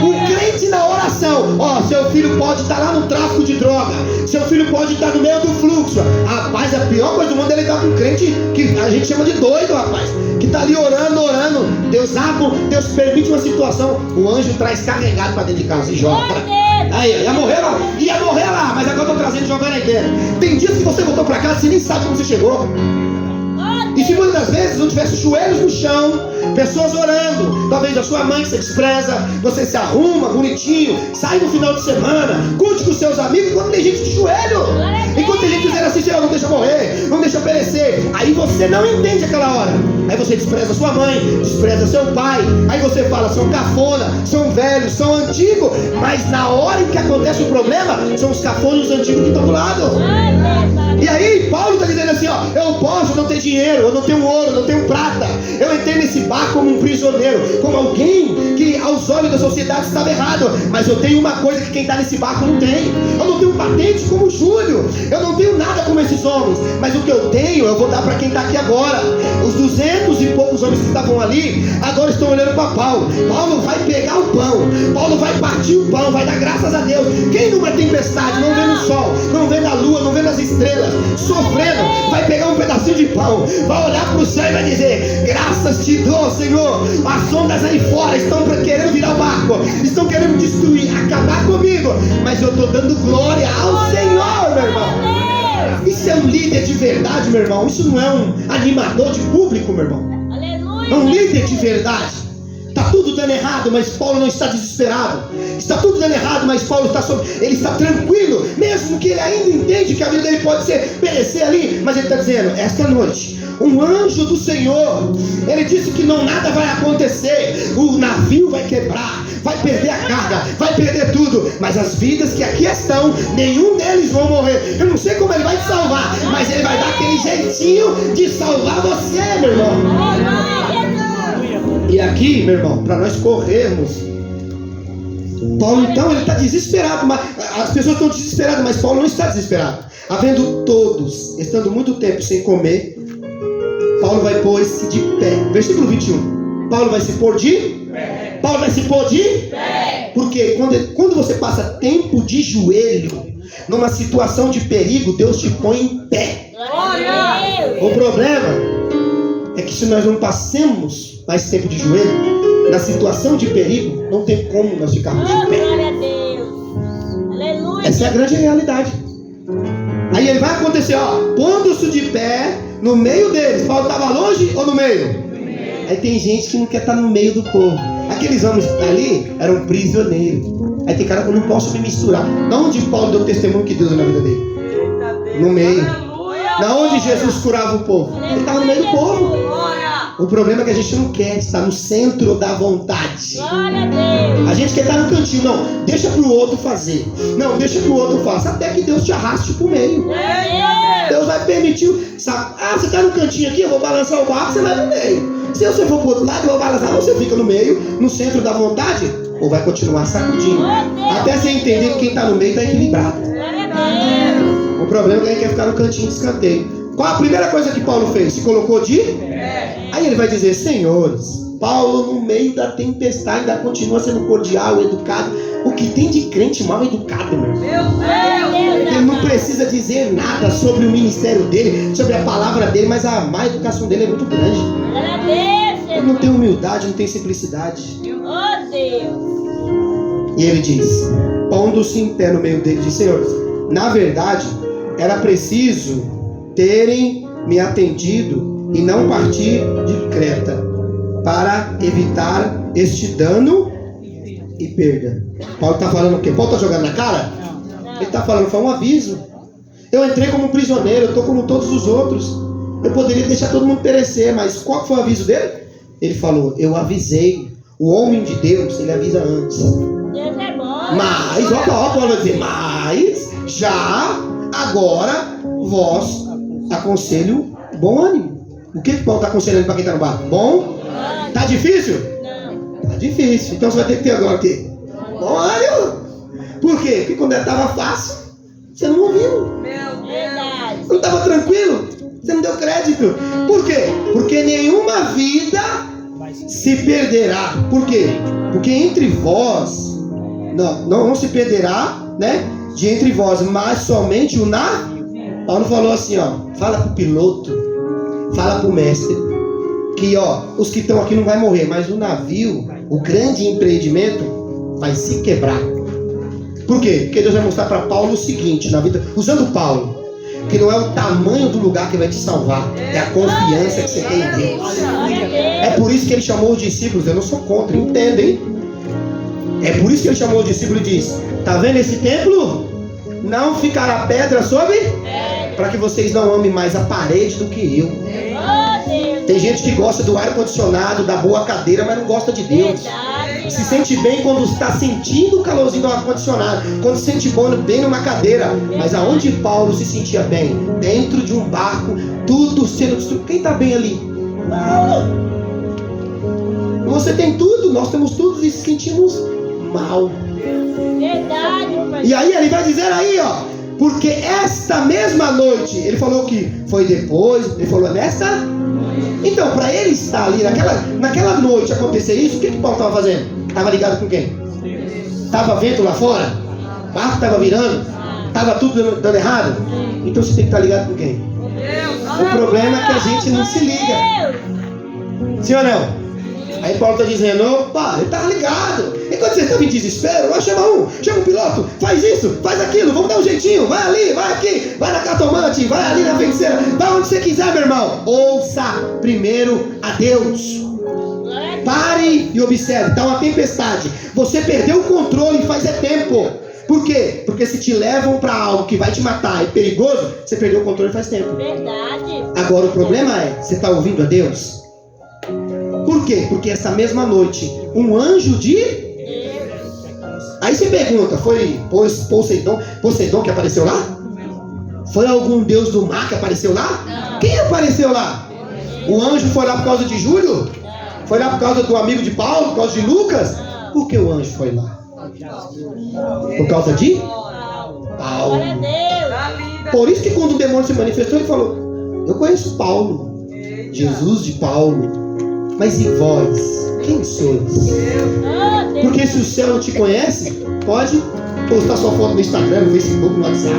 O crente na oração, seu filho pode estar lá no tráfico de droga, seu filho pode estar no meio do fluxo. Rapaz, a pior coisa do mundo é ele estar com um crente que a gente chama de doido, rapaz, que está ali orando. Deus permite uma situação, o anjo traz carregado para dentro de casa e joga. Aí, ia morrer lá, mas agora eu estou trazendo e jogando aí dentro. Tem dias que você voltou para casa e você nem sabe como você chegou. E se muitas vezes não tivesse os joelhos no chão, pessoas orando, talvez a sua mãe que você despreza, você se arruma bonitinho, sai no final de semana, curte com seus amigos, enquanto tem gente de joelho, enquanto tem gente dizendo assim, Senhor, não deixa morrer, não deixa perecer. Aí você não entende aquela hora, aí você despreza sua mãe, despreza seu pai, aí você fala, são cafona, são velhos, são antigos, mas na hora em que acontece o problema, são os cafones antigos que estão do lado. E aí Paulo está dizendo assim, eu posso não ter dinheiro, eu não tenho ouro, eu não tenho prata, eu entrei nesse barco como um prisioneiro, como alguém que aos olhos da sociedade estava errado, mas eu tenho uma coisa que quem está nesse barco não tem. Eu não tenho patente como Júlio, eu não tenho nada como esses homens, mas o que eu tenho eu vou dar para quem está aqui agora. Os 200 e poucos homens que estavam ali agora estão olhando para Paulo. Paulo vai pegar o pão, Paulo vai partir o pão, vai dar graças a Deus. Quem numa tempestade, não vendo o sol, não vendo a lua, não vendo as estrelas, sofrendo, vai pegar um pedacinho de pão, vai olhar para o céu e vai dizer, graças te dou, Senhor. As ondas aí fora estão querendo virar o barco, estão querendo destruir, acabar comigo, mas eu estou dando glória ao Senhor, meu irmão. Isso é um líder de verdade, meu irmão. Isso não é um animador de público, meu irmão. É um líder de verdade. Está tudo dando errado, mas Paulo não está desesperado. Está tudo dando errado, mas Paulo ele está tranquilo, mesmo que ele ainda entende que a vida dele pode perecer ali, mas ele está dizendo, esta noite um anjo do Senhor, ele disse que nada vai acontecer, o navio vai quebrar, vai perder a carga, vai perder tudo, mas as vidas que aqui estão, nenhum deles vão morrer. Eu não sei como ele vai te salvar, mas ele vai dar aquele jeitinho de salvar você, meu irmão. E aqui, meu irmão, para nós corrermos, Paulo então, ele está desesperado, mas as pessoas estão desesperadas, mas Paulo não está desesperado. Havendo todos, estando muito tempo sem comer, Paulo vai pôr-se de pé. Versículo 21. Paulo vai se pôr de pé. Paulo vai se pôr de pé. Porque quando você passa tempo de joelho, numa situação de perigo, Deus te põe em pé. O problema é que se nós não passemos mais tempo de joelho, na situação de perigo, não tem como nós ficarmos de pé. Essa é a grande realidade. Aí ele vai acontecer, pondo-se de pé no meio deles. Paulo estava longe ou no meio? Aí tem gente que não quer estar no meio do povo. Aqueles homens ali eram prisioneiros. Aí tem cara que eu não posso me misturar. Na onde Paulo deu testemunho que Deus é na vida dele? No meio. Na onde Jesus curava o povo? Ele estava no meio do povo. O problema é que a gente não quer estar no centro da vontade. A gente quer estar no cantinho. Não, deixa para o outro fazer. Não, deixa que o outro faça. Até que Deus te arraste para o meio. Deus vai permitir. Você está no cantinho aqui, eu vou balançar o barco, você vai no meio. Se você for para o outro lado, eu vou balançar, você fica no meio, no centro da vontade, ou vai continuar sacudindo. Até você entender que quem está no meio está equilibrado. O problema é que ele quer ficar no cantinho de escanteio. Qual a primeira coisa que Paulo fez? Se colocou de pé. Aí ele vai dizer, senhores, Paulo no meio da tempestade ainda continua sendo cordial, educado. O que tem de crente mal educado, meu irmão? Ele não precisa dizer nada sobre o ministério dele, sobre a palavra dele, mas a má educação dele é muito grande. Ele não tem humildade, não tem simplicidade. E ele diz, pondo-se em pé no meio dele, diz, senhores, na verdade, era preciso terem me atendido e não partir de Creta, para evitar este dano e perda. Paulo está falando o quê? Paulo está jogando na cara? Ele está falando, foi um aviso. Eu entrei como prisioneiro, eu estou como todos os outros. Eu poderia deixar todo mundo perecer, mas qual foi o aviso dele? Ele falou, eu avisei. O homem de Deus, ele avisa antes. Deus é bom. Mas, ó, Paulo vai dizer, mas já agora vós aconselho bom ânimo. O que Paulo está aconselhando para quem está no barco? Bom? Tá difícil? Não. Tá difícil. Então você vai ter que ter agora o quê? Bom ânimo. Por quê? Porque quando estava fácil, você não ouviu. Verdade. Não estava tranquilo, você não deu crédito. Por quê? Porque nenhuma vida se perderá. Por quê? Porque entre vós, não se perderá, né? De entre vós, mas somente o Paulo falou assim, ó, fala pro piloto, fala pro mestre, que ó, os que estão aqui não vai morrer, mas o navio, o grande empreendimento, vai se quebrar. Por quê? Porque Deus vai mostrar para Paulo o seguinte, na vida, usando Paulo, que não é o tamanho do lugar que vai te salvar, é a confiança que você tem em Deus. É por isso que ele chamou os discípulos, eu não sou contra, entendem? É por isso que ele chamou os discípulos e disse, tá vendo esse templo? Não ficará pedra sobre? Para que vocês não amem mais a parede do que eu. Tem gente que gosta do ar-condicionado, da boa cadeira, mas não gosta de Deus. Se sente bem quando está sentindo o calorzinho do ar-condicionado, quando se sente bem numa cadeira. Mas aonde Paulo se sentia bem? Dentro de um barco, tudo sendo destruído. Quem está bem ali? Você tem tudo, nós temos tudo e se sentimos mal. E aí ele vai dizer aí, ó, porque esta mesma noite, ele falou que foi depois, ele falou nessa. Então, para ele estar ali naquela noite acontecer isso, o que Paulo estava fazendo? Estava ligado com quem? Estava vento lá fora? O barco estava virando? Estava tudo dando errado? Então você tem que estar ligado com quem? O problema é que a gente não se liga. Sim ou não? Aí Paulo está dizendo, opa, ele está ligado. E quando você estava em desespero, lá chama um piloto, faz isso, faz aquilo, vamos dar um jeitinho, vai ali, vai aqui, vai na cartomante, vai ali na feiticeira, vai onde você quiser, meu irmão. Ouça primeiro a Deus. Pare e observe, está uma tempestade. Você perdeu o controle faz tempo. Por quê? Porque se te levam para algo que vai te matar, é perigoso, você perdeu o controle faz tempo. Verdade. Agora o problema é, você está ouvindo a Deus? Por quê? Porque essa mesma noite, um anjo de... Aí você pergunta, foi Poseidon que apareceu lá? Foi algum deus do mar que apareceu lá? Não. Quem apareceu lá? O anjo foi lá por causa de Júlio? Não. Foi lá por causa do amigo de Paulo? Por causa de Lucas? Não. Por que o anjo foi lá? Por causa de Paulo. Por isso que quando o demônio se manifestou, ele falou, eu conheço Paulo, Jesus de Paulo. Mas e vós? Quem sois? Porque se o céu não te conhece, pode postar sua foto no Instagram, no Facebook, no WhatsApp.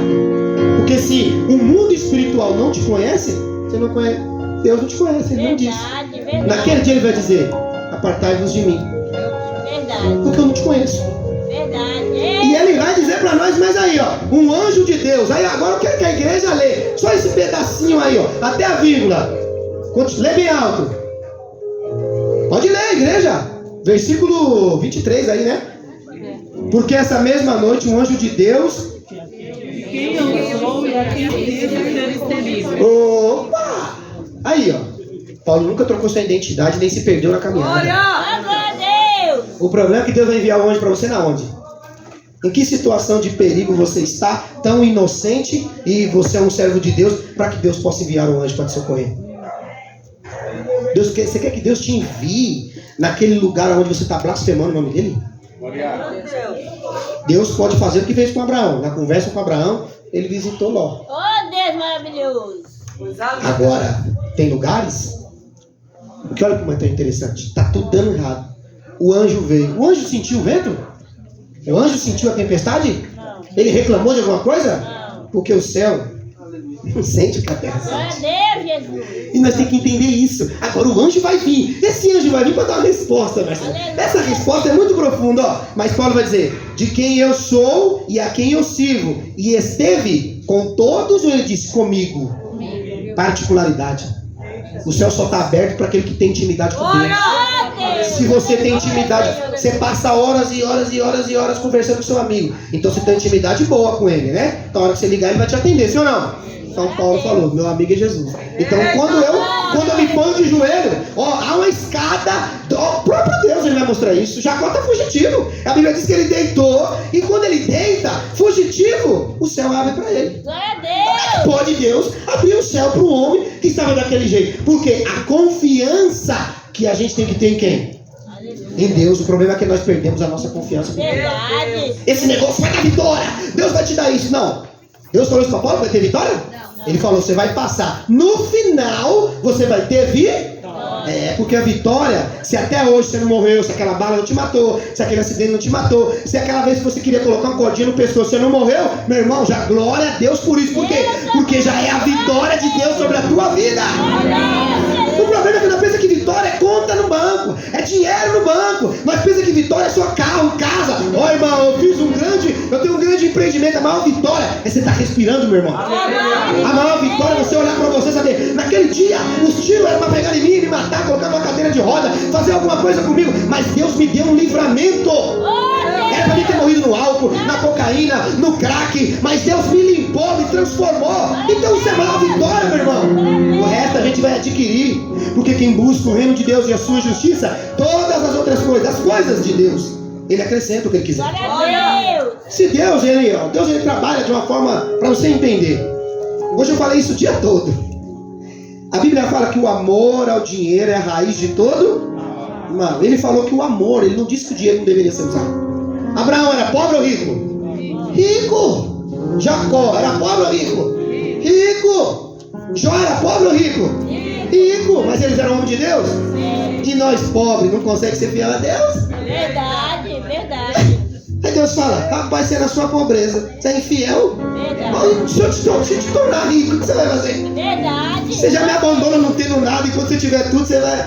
Porque se o mundo espiritual não te conhece, você não conhece. Deus não te conhece, ele não diz. Naquele dia ele vai dizer, apartai-vos de mim. Porque eu não te conheço. E ele vai dizer para nós, mas aí ó, um anjo de Deus. Aí agora eu quero que a igreja lê só esse pedacinho aí, ó, até a vírgula. Lê bem alto. Pode ler, igreja. Versículo 23 aí, né? Porque essa mesma noite um anjo de Deus... Quem eu sou e a quem fiz seres terríveis. Opa! Aí, ó. Paulo nunca trocou sua identidade, nem se perdeu na caminhada. Glória a Deus! O problema é que Deus vai enviar o anjo para você na onde? Em que situação de perigo você está, tão inocente, e você é um servo de Deus, para que Deus possa enviar um anjo para te socorrer? Você quer que Deus te envie naquele lugar onde você está blasfemando o nome dele? Deus pode fazer o que fez com Abraão. Na conversa com Abraão, ele visitou Ló. Oh, Deus maravilhoso! Agora, tem lugares? Porque olha como é tão interessante. Está tudo dando errado. O anjo veio. O anjo sentiu o vento? O anjo sentiu a tempestade? Não. Ele reclamou de alguma coisa? Não. Porque o céu não sente o que a terra Glória sente. a Deus, Jesus! E nós temos que entender isso. Agora o anjo vai vir. Esse anjo vai vir para dar uma resposta, Marcelo. Essa resposta é muito profunda, ó. Mas Paulo vai dizer, de quem eu sou e a quem eu sirvo. E esteve com todos, ou ele disse, comigo? Particularidade. O céu só está aberto para aquele que tem intimidade com Deus. Se você tem intimidade, você passa horas e horas e horas e horas conversando com seu amigo. Então você tem intimidade boa com ele, né? Então a hora que você ligar, ele vai te atender, sim ou não? Então Paulo falou, meu amigo é Jesus. Então quando eu Quando eu me ponho de joelho, ó, há uma escada. O próprio Deus ele vai mostrar isso. Jacó está fugitivo. A Bíblia diz que ele deitou. E quando ele deita, fugitivo, o céu abre para ele. Glória a Deus. Pode Deus abrir o céu para um homem que estava daquele jeito. Porque a confiança que a gente tem que ter em quem? Em Deus. O problema é que nós perdemos a nossa confiança em Deus. Verdade. Esse negócio vai dar vitória. Deus vai te dar isso. Não. Deus falou isso para Paulo, vai ter vitória? Não. Ele falou, você vai passar. No final, você vai ter vitória. É, porque a vitória, se até hoje você não morreu, se aquela bala não te matou, se aquele acidente não te matou, se aquela vez que você queria colocar uma cordinha no pescoço, você não morreu, meu irmão, já glória a Deus por isso. Por quê? Porque já é a vitória de Deus sobre a tua vida. O problema é que nós pensamos que vitória é conta no banco, é dinheiro no banco. Nós pensamos que vitória é só carro, casa. Ó, irmão, eu tenho um grande empreendimento. A maior vitória é você estar respirando, meu irmão. A maior vitória é você olhar para você e saber, naquele dia os tiros eram para pegar em mim e me matar, colocar uma cadeira de roda, fazer alguma coisa comigo, mas Deus me deu um livramento. Era para mim ter morrido no álcool, na cocaína, no crack, mas Deus me limpou, me transformou. Então isso é a maior vitória, meu irmão. O resto a gente vai adquirir, porque quem busca o reino de Deus e a sua justiça, todas as outras coisas, as coisas de Deus, Ele acrescenta o que Ele quiser. Glória a Deus. Se Deus ele trabalha de uma forma para você entender. Hoje eu falei isso o dia todo. A Bíblia fala que o amor ao dinheiro é a raiz de todo mal. Ele falou que o amor, ele não disse que o dinheiro não deveria ser usado. Abraão era pobre ou rico? Rico. Jacó era pobre ou rico? Rico. Jó era pobre ou rico? Rico. Mas eles eram homens de Deus? E nós pobres não conseguimos ser fiel a Deus? Verdade, verdade. Aí Deus fala, rapaz, você é na sua pobreza, você é infiel? Verdade. Se eu te tornar rico, o que você vai fazer? Verdade. Você já me abandona não tendo nada, e quando você tiver tudo, você vai...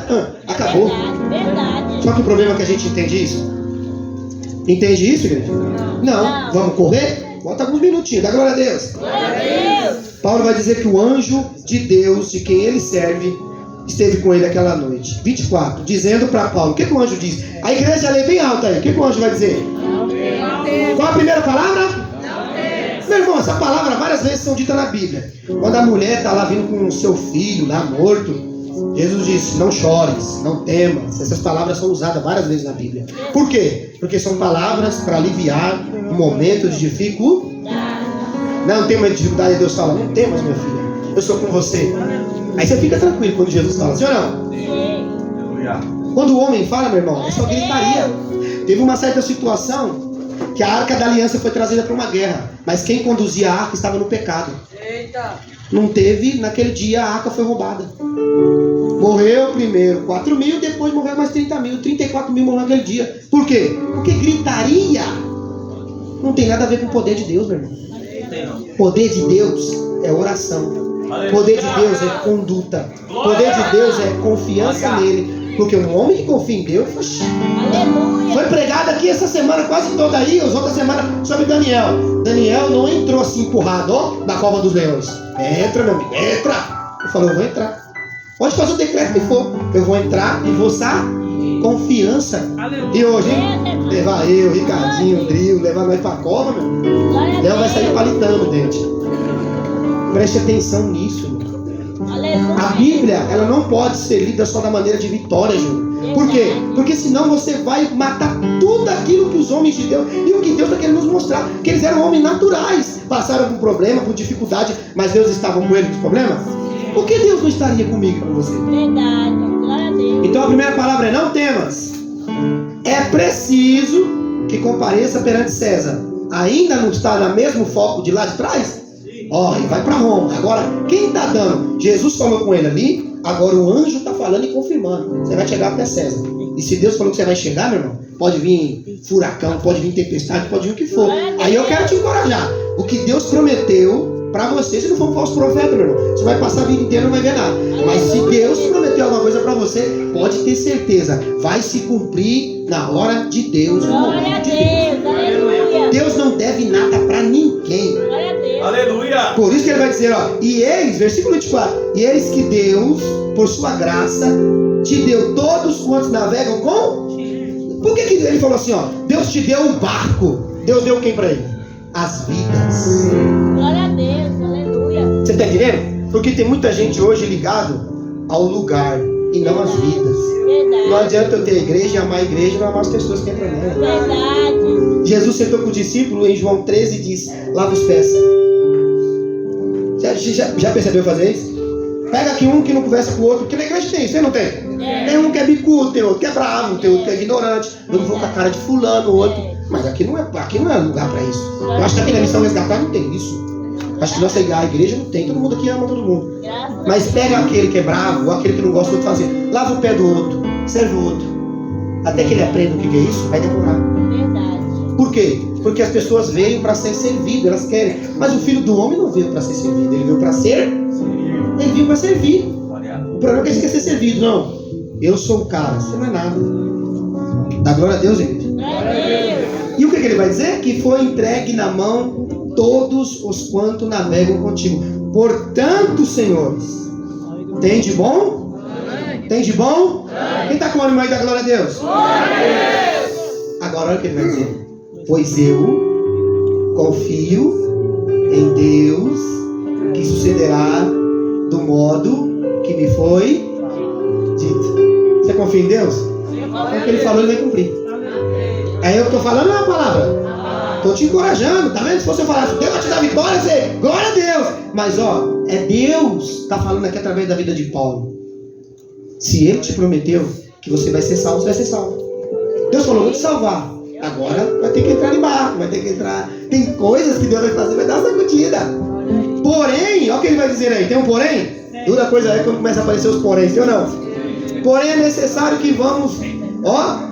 acabou. Verdade. Só que o problema é que a gente entende isso. Entende isso, igreja? Não. Vamos correr? Bota alguns minutinhos, dá glória a Deus. Glória a Deus. Paulo vai dizer que o anjo de Deus, de quem ele serve, esteve com ele aquela noite. 24, dizendo para Paulo, o que o anjo diz? A igreja lê bem alta aí, o que o anjo vai dizer? Qual a primeira palavra? Meu irmão, essa palavra várias vezes são ditas na Bíblia. Quando a mulher está lá vindo com o seu filho lá morto, Jesus disse, não chores, não temas. Essas palavras são usadas várias vezes na Bíblia. Por quê? Porque são palavras para aliviar um momento de dificuldade. Não tem uma dificuldade, Deus fala, não temas, minha filha, eu sou com você. Aí você fica tranquilo quando Jesus fala, sim ou não? Quando o homem fala, meu irmão, é só gritaria. Teve uma certa situação que a Arca da Aliança foi trazida para uma guerra, mas quem conduzia a arca estava no pecado. Não teve, naquele dia a arca foi roubada. Morreu primeiro 4.000, depois morreu mais 30.000, 34.000 morreu naquele dia. Por quê? Porque gritaria não tem nada a ver com o poder de Deus, meu irmão. Poder de Deus é oração. Poder de Deus é conduta. Poder de Deus é confiança nele. Porque um homem que confia em Deus, Aleluia. foi pregado aqui essa semana quase toda aí, as outras semanas, sobre Daniel. Daniel não entrou assim empurrado, ó, na cova dos leões. Entra, meu amigo, entra. Eu falei, eu vou entrar. Pode fazer o decreto que for. Eu vou entrar e vou sair. Confiança. E hoje, hein? Levar eu, Ricardinho, Drio, levar nós pra cova, meu. Léo vai sair palitando o dente. Preste atenção nisso. A Bíblia, ela não pode ser lida só da maneira de vitória, Júnior. Por quê? Porque senão você vai matar tudo aquilo que os homens de Deus, e o que Deus está querendo nos mostrar, que eles eram homens naturais, passaram por problema, por dificuldade, mas Deus estava com eles nos problemas. Por que Deus não estaria comigo e com você? Verdade. Glória a Deus. Então a primeira palavra é não temas. É preciso que compareça perante César. Ainda não está no mesmo foco de lá de trás? Ó, ele vai para Roma. Agora, quem está dando? Jesus falou com ele ali. Agora o anjo está falando e confirmando. Você vai chegar até César. E se Deus falou que você vai chegar, meu irmão, pode vir furacão, pode vir tempestade, pode vir o que for. Aí eu quero te encorajar. O que Deus prometeu para você, se não for um falso profeta, meu irmão, você vai passar a vida inteira e não vai ver nada. Mas se Deus prometeu alguma coisa para você, pode ter certeza, vai se cumprir na hora de Deus. Glória a Deus. Aleluia. Deus não deve nada para ninguém. Glória a Deus. Aleluia! Por isso que ele vai dizer, ó, e eis, versículo 24, e eis que Deus, por sua graça, te deu todos quantos navegam com? Por que ele falou assim, ó, Deus te deu o barco, Deus deu quem para ele? As vidas. Glória a Deus. Aleluia. Você está entendendo? Porque tem muita gente hoje ligado ao lugar e não às vidas. Verdade. Não adianta eu ter a igreja e amar a igreja e não amar as pessoas que entram nela. Verdade. Jesus sentou com o discípulo em João 13 e disse: lava os pés. Já percebeu fazer isso? Pega aqui um que não conversa com o outro, porque na igreja tem isso, você não tem? Tem um que é bicudo, tem outro que é bravo, tem outro que é ignorante. Eu não vou com a cara de fulano, o outro. Mas aqui não é lugar para isso. Eu acho que aqui na missão resgatar não tem isso. Acho que nossa igreja não tem, todo mundo aqui ama todo mundo. Mas pega aquele que é bravo, ou aquele que não gosta do outro, fazer, lava o pé do outro, serve o outro. Até que ele aprenda o que é isso, vai demorar. Verdade. Por quê? Porque as pessoas veio para ser servido, elas querem. Mas o Filho do Homem não veio para ser servido, ele veio para ser. Ele veio para servir. O problema é que ele quer ser servido, não. Eu sou o cara, você não é nada. Dá glória a Deus, gente. E o que ele vai dizer? Que foi entregue na mão todos os quanto navegam contigo. Portanto, senhores, tem de bom? Tem de bom? Quem está com o ânimo aí da glória a Deus? Agora olha o que ele vai dizer. Pois eu confio em Deus que sucederá do modo que me foi dito. Você confia em Deus? O que ele falou, ele vai cumprir. É eu que estou falando, não é a palavra. Estou te encorajando, tá vendo? Se você falasse, Deus vai te dar vitória, você, glória a Deus. Mas ó, é Deus que está falando aqui através da vida de Paulo. Se ele te prometeu que você vai ser salvo, você vai ser salvo. Deus falou, vou te salvar. Agora vai ter que entrar em barco, vai ter que entrar. Tem coisas que Deus vai fazer, vai dar uma sacudida. Porém, olha o que ele vai dizer aí. Tem um porém? Dura coisa é quando começa a aparecer os porém, sim ou não? Porém é necessário que vamos,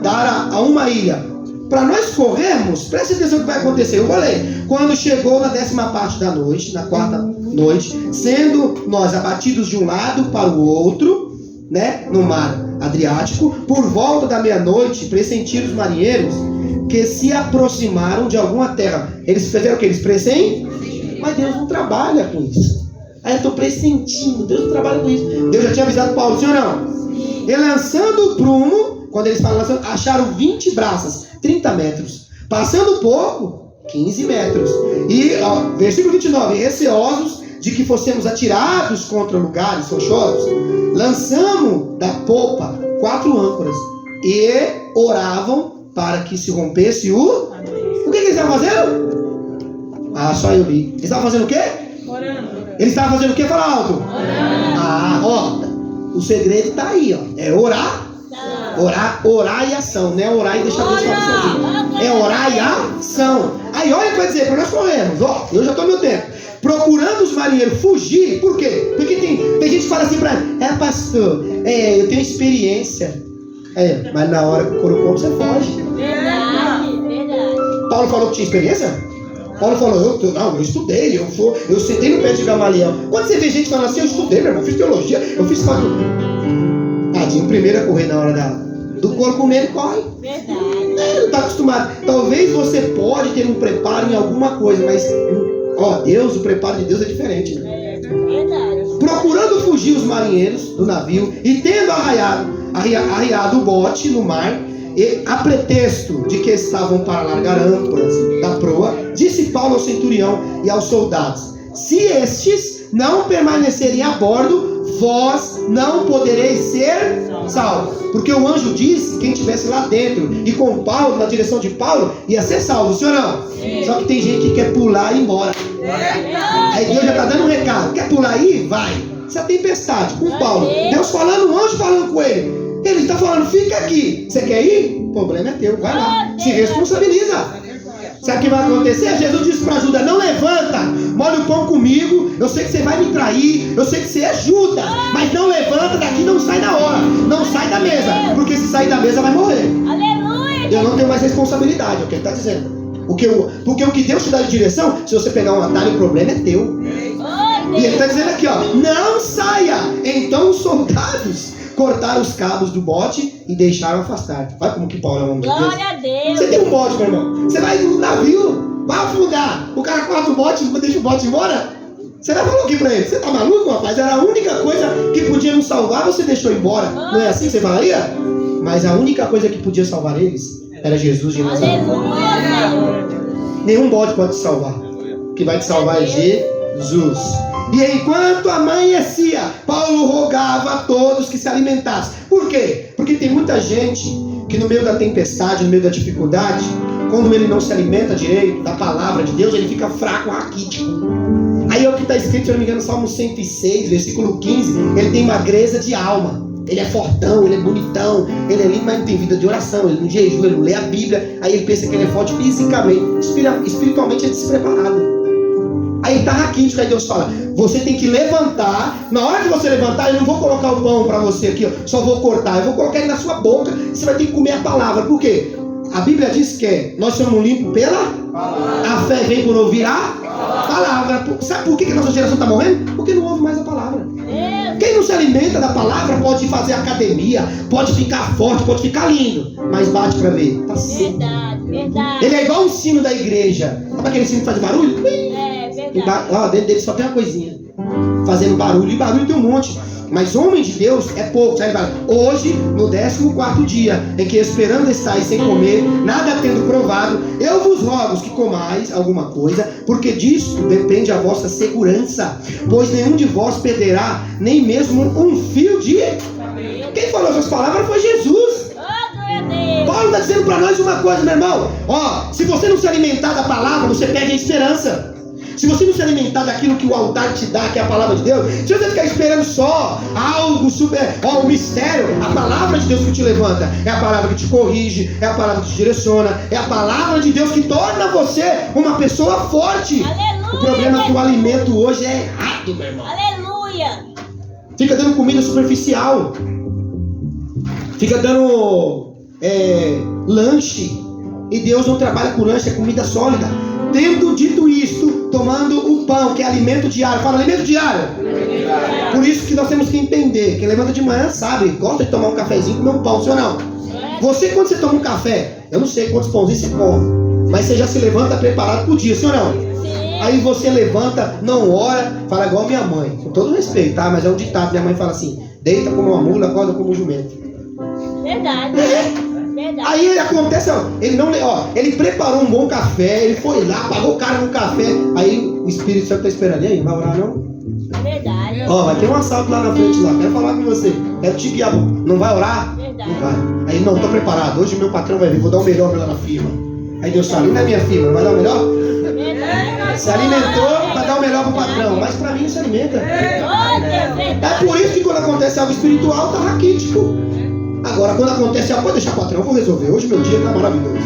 dar a uma ilha. Para nós corrermos, preste atenção no que vai acontecer. Eu falei, quando chegou na 10ª parte da noite, na 4ª noite, sendo nós abatidos de um lado para o outro, né, no mar Adriático, por volta da meia-noite, pressentiram os marinheiros que se aproximaram de alguma terra. Eles fizeram o que? Eles pressentiram? Mas Deus não trabalha com isso. Aí eu estou pressentindo, Deus não trabalha com isso. Deus já tinha avisado Paulo, sim ou não? E lançando o prumo, quando eles falam lançando, acharam 20 braças, 30 metros. Passando pouco, 15 metros. E, versículo 29, receosos de que fossemos atirados contra lugares rochosos, lançamos da popa 4 âncoras e oravam para que se rompesse o... O que eles estavam fazendo? Só eu li. Eles estavam fazendo o quê? Orando. Eles estavam fazendo o quê? Fala alto. Orando. O segredo está aí, é orar. Orar e ação, não é orar e deixar Deus fazer sozinho. É orar e ação. Aí olha o que vai dizer, para nós corrermos, eu já estou no meu tempo. Procurando os marinheiros fugir, por quê? Porque tem gente que fala assim para mim, pastor, eu tenho experiência. Mas na hora que o couro come, você foge. Verdade. Paulo falou que tinha experiência? Paulo falou, eu estudei, eu sentei no pé de Gamaliel. Quando você vê gente falando assim, eu estudei, meu irmão, eu fiz teologia, eu fiz faculdade. Tadinho, o primeiro a correr na hora do couro comer, ele corre. Verdade. Ele não está acostumado. Talvez você pode ter um preparo em alguma coisa, mas Deus, o preparo de Deus é diferente, né? Verdade. Procurando fugir os marinheiros do navio e tendo arriado o bote no mar, e a pretexto de que estavam para largar âncoras da proa, disse Paulo ao centurião e aos soldados: se estes não permanecerem a bordo, vós não podereis ser salvos. Porque o anjo disse que quem estivesse lá dentro e com Paulo, na direção de Paulo, ia ser salvo, sim ou não? Sim. Só que tem gente que quer pular e ir embora. Aí Deus já está dando um recado: quer pular aí? Vai. Isso é tempestade com Paulo. Deus falando, o anjo falando com ele. Ele está falando, fica aqui. Você quer ir? O problema é teu, vai lá. Se responsabiliza. Sabe o que vai acontecer? Jesus disse para Judas: não levanta, molha o pão comigo. Eu sei que você vai me trair, eu sei que você é Judas, mas não levanta daqui, não sai na hora, não sai da mesa, porque se sair da mesa vai morrer. Aleluia. Eu não tenho mais responsabilidade, é o que ele está dizendo. Porque o que Deus te dá de direção, se você pegar um atalho, o problema é teu. E ele está dizendo aqui, não saia. Então os soldados cortaram os cabos do bote e deixaram afastar. Olha como que Paulo é um homem de Deus. Glória a Deus. Você tem um bote, meu irmão. Você vai no navio, vai afundar. O cara corta o bote e deixa o bote embora. Você vai falar o que pra ele? Você tá maluco, rapaz? Era a única coisa que podia nos salvar, você deixou embora. Não é assim que você falaria? Mas a única coisa que podia salvar eles era Jesus de Nazaré. Aleluia. Nenhum bote pode te salvar. O que vai te salvar é Jesus. E enquanto amanhecia, Paulo rogava a todos que se alimentassem. Por quê? Porque tem muita gente que no meio da tempestade, no meio da dificuldade, quando ele não se alimenta direito da palavra de Deus, ele fica fraco, raquítico. Aí é o que está escrito, se eu não me engano, Salmo 106, versículo 15, ele tem magreza de alma. Ele é fortão, ele é bonitão, ele é lindo, mas não tem vida de oração, ele não jejua, ele não lê a Bíblia. Aí ele pensa que ele é forte fisicamente, espiritualmente é despreparado. Aí ele está raquítico, aí Deus fala, você tem que levantar. Na hora que você levantar, eu não vou colocar o pão para você aqui, ó, só vou cortar, eu vou colocar ele na sua boca e você vai ter que comer a palavra. Por quê? A Bíblia diz que nós somos limpos pela palavra. A fé vem por ouvir a palavra. Sabe por que a nossa geração está morrendo? Porque não ouve mais a palavra. Quem não se alimenta da palavra pode fazer academia, pode ficar forte, pode ficar lindo, mas bate para ver, tá seco. Verdade. Ele é igual um sino da igreja. Sabe aquele sino que faz barulho? Verdade. Dentro dele só tem uma coisinha fazendo barulho, e barulho tem um monte. Mas homem de Deus é pouco. Sabe? Hoje, no 14º dia, em que esperando estáis sem comer, nada tendo provado, eu vos rogo que comais alguma coisa, porque disto depende a vossa segurança. Pois nenhum de vós perderá nem mesmo um fio de... Quem falou essas palavras foi Jesus. Paulo está dizendo para nós uma coisa, meu irmão. Ó, se você não se alimentar da palavra, você perde a esperança. Se você não se alimentar daquilo que o altar te dá, que é a palavra de Deus, se você ficar esperando só algo super, o mistério, a palavra de Deus que te levanta, é a palavra que te corrige, é a palavra que te direciona, é a palavra de Deus que torna você uma pessoa forte. Aleluia. O problema é que o alimento hoje é errado, meu irmão. Aleluia. Fica dando comida superficial, fica dando lanche, e Deus não trabalha com lanche, é comida sólida. Tendo dito isto, tomando o pão, que é alimento diário. Fala, alimento diário. Por isso que nós temos que entender. Quem levanta de manhã sabe, gosta de tomar um cafezinho e comer um pão, sim ou não? Você, quando você toma um café, eu não sei quantos pãozinhos você come, mas você já se levanta preparado pro dia, sim ou não? Sim. Aí você levanta, não ora, fala igual minha mãe, com todo respeito, tá? Mas é um ditado, minha mãe fala assim, deita como uma mula, acorda como um jumento. Verdade. Verdade. Aí ele acontece, ele preparou um bom café, ele foi lá, pagou caro no café, aí o Espírito Santo está esperando, e aí, vai orar não? Verdade. Vai ter um assalto lá na frente, lá, quero falar com você, quero te guiar, não vai orar? Verdade. Não vai. Aí, não, tô preparado, hoje meu patrão vai vir, vou dar o melhor lá na firma. Aí Deus fala, não é minha firma, vai dar o melhor? Verdade. Se alimentou, vai dar o melhor pro patrão, mas pra mim não se alimenta. É por isso que quando acontece algo espiritual, tá raquítico. Agora, quando acontece algo, pode deixar o patrão, eu vou resolver. Hoje meu dia tá maravilhoso.